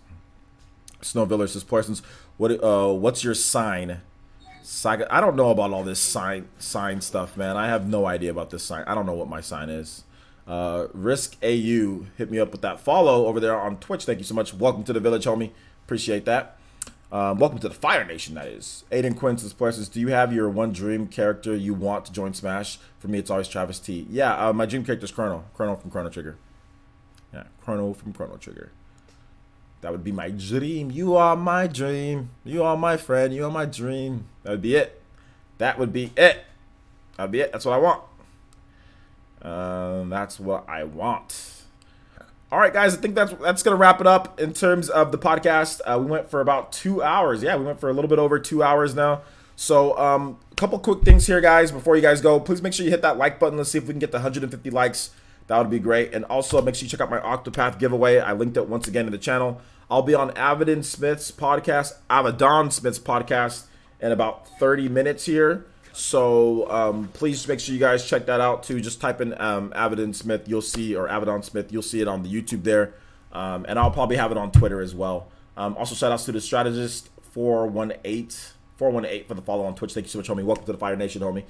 S1: Snow Village says, Parsons, what's your sign? Saga. I don't know about all this sign stuff, man. I have no idea about this sign. I don't know what my sign is. Risk AU hit me up with that follow over there on Twitch. Thank you so much. Welcome to the village, homie. Appreciate that. Welcome to the Fire Nation, that is. Aiden Quinn says, do you have your one dream character you want to join Smash? For me, it's always Travis T. Yeah, my dream character is Chrono. Chrono from Chrono Trigger. Yeah, Chrono from Chrono Trigger. That would be my dream. You are my dream. You are my friend. You are my dream. That would be it. That would be it. That would be it. That's what I want. That's what I want. All right, guys. I think that's going to wrap it up in terms of the podcast. We went for about 2 hours. Yeah, we went for a little bit over 2 hours now. So a couple quick things here, guys, before you guys go. Please make sure you hit that like button. Let's see if we can get the 150 likes. That would be great. And also make sure you check out my Octopath giveaway. I linked it once again in the channel. I'll be on Avedon Smith's podcast in about 30 minutes here. So please make sure you guys check that out too. Just type in Avedon Smith, you'll see, or Avedon Smith, you'll see it on the YouTube there. And I'll probably have it on Twitter as well. Also shout outs to the strategist 418 for the follow on Twitch. Thank you so much, homie. Welcome to the Fire Nation, homie.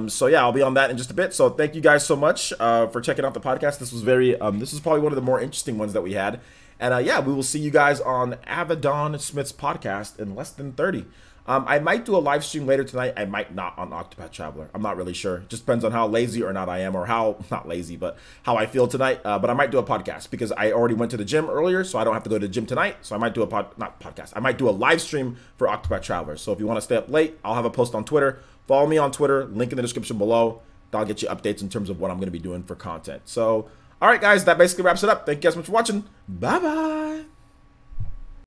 S1: So yeah, I'll be on that in just a bit. So thank you guys so much for checking out the podcast. This was this is probably one of the more interesting ones that we had. And yeah, we will see you guys on Avedon Smith's podcast in less than 30. I might do a live stream later tonight. I might not on Octopath Traveler. I'm not really sure. Just depends on how lazy or not I am, or how, not lazy, but how I feel tonight. But I might do a podcast because I already went to the gym earlier, so I don't have to go to the gym tonight. So I might do I might do a live stream for Octopath Traveler. So if you want to stay up late, I'll have a post on Twitter. Follow me on Twitter, link in the description below. That'll get you updates in terms of what I'm going to be doing for content. So, all right, guys, that basically wraps it up. Thank you guys so much for watching. Bye-bye.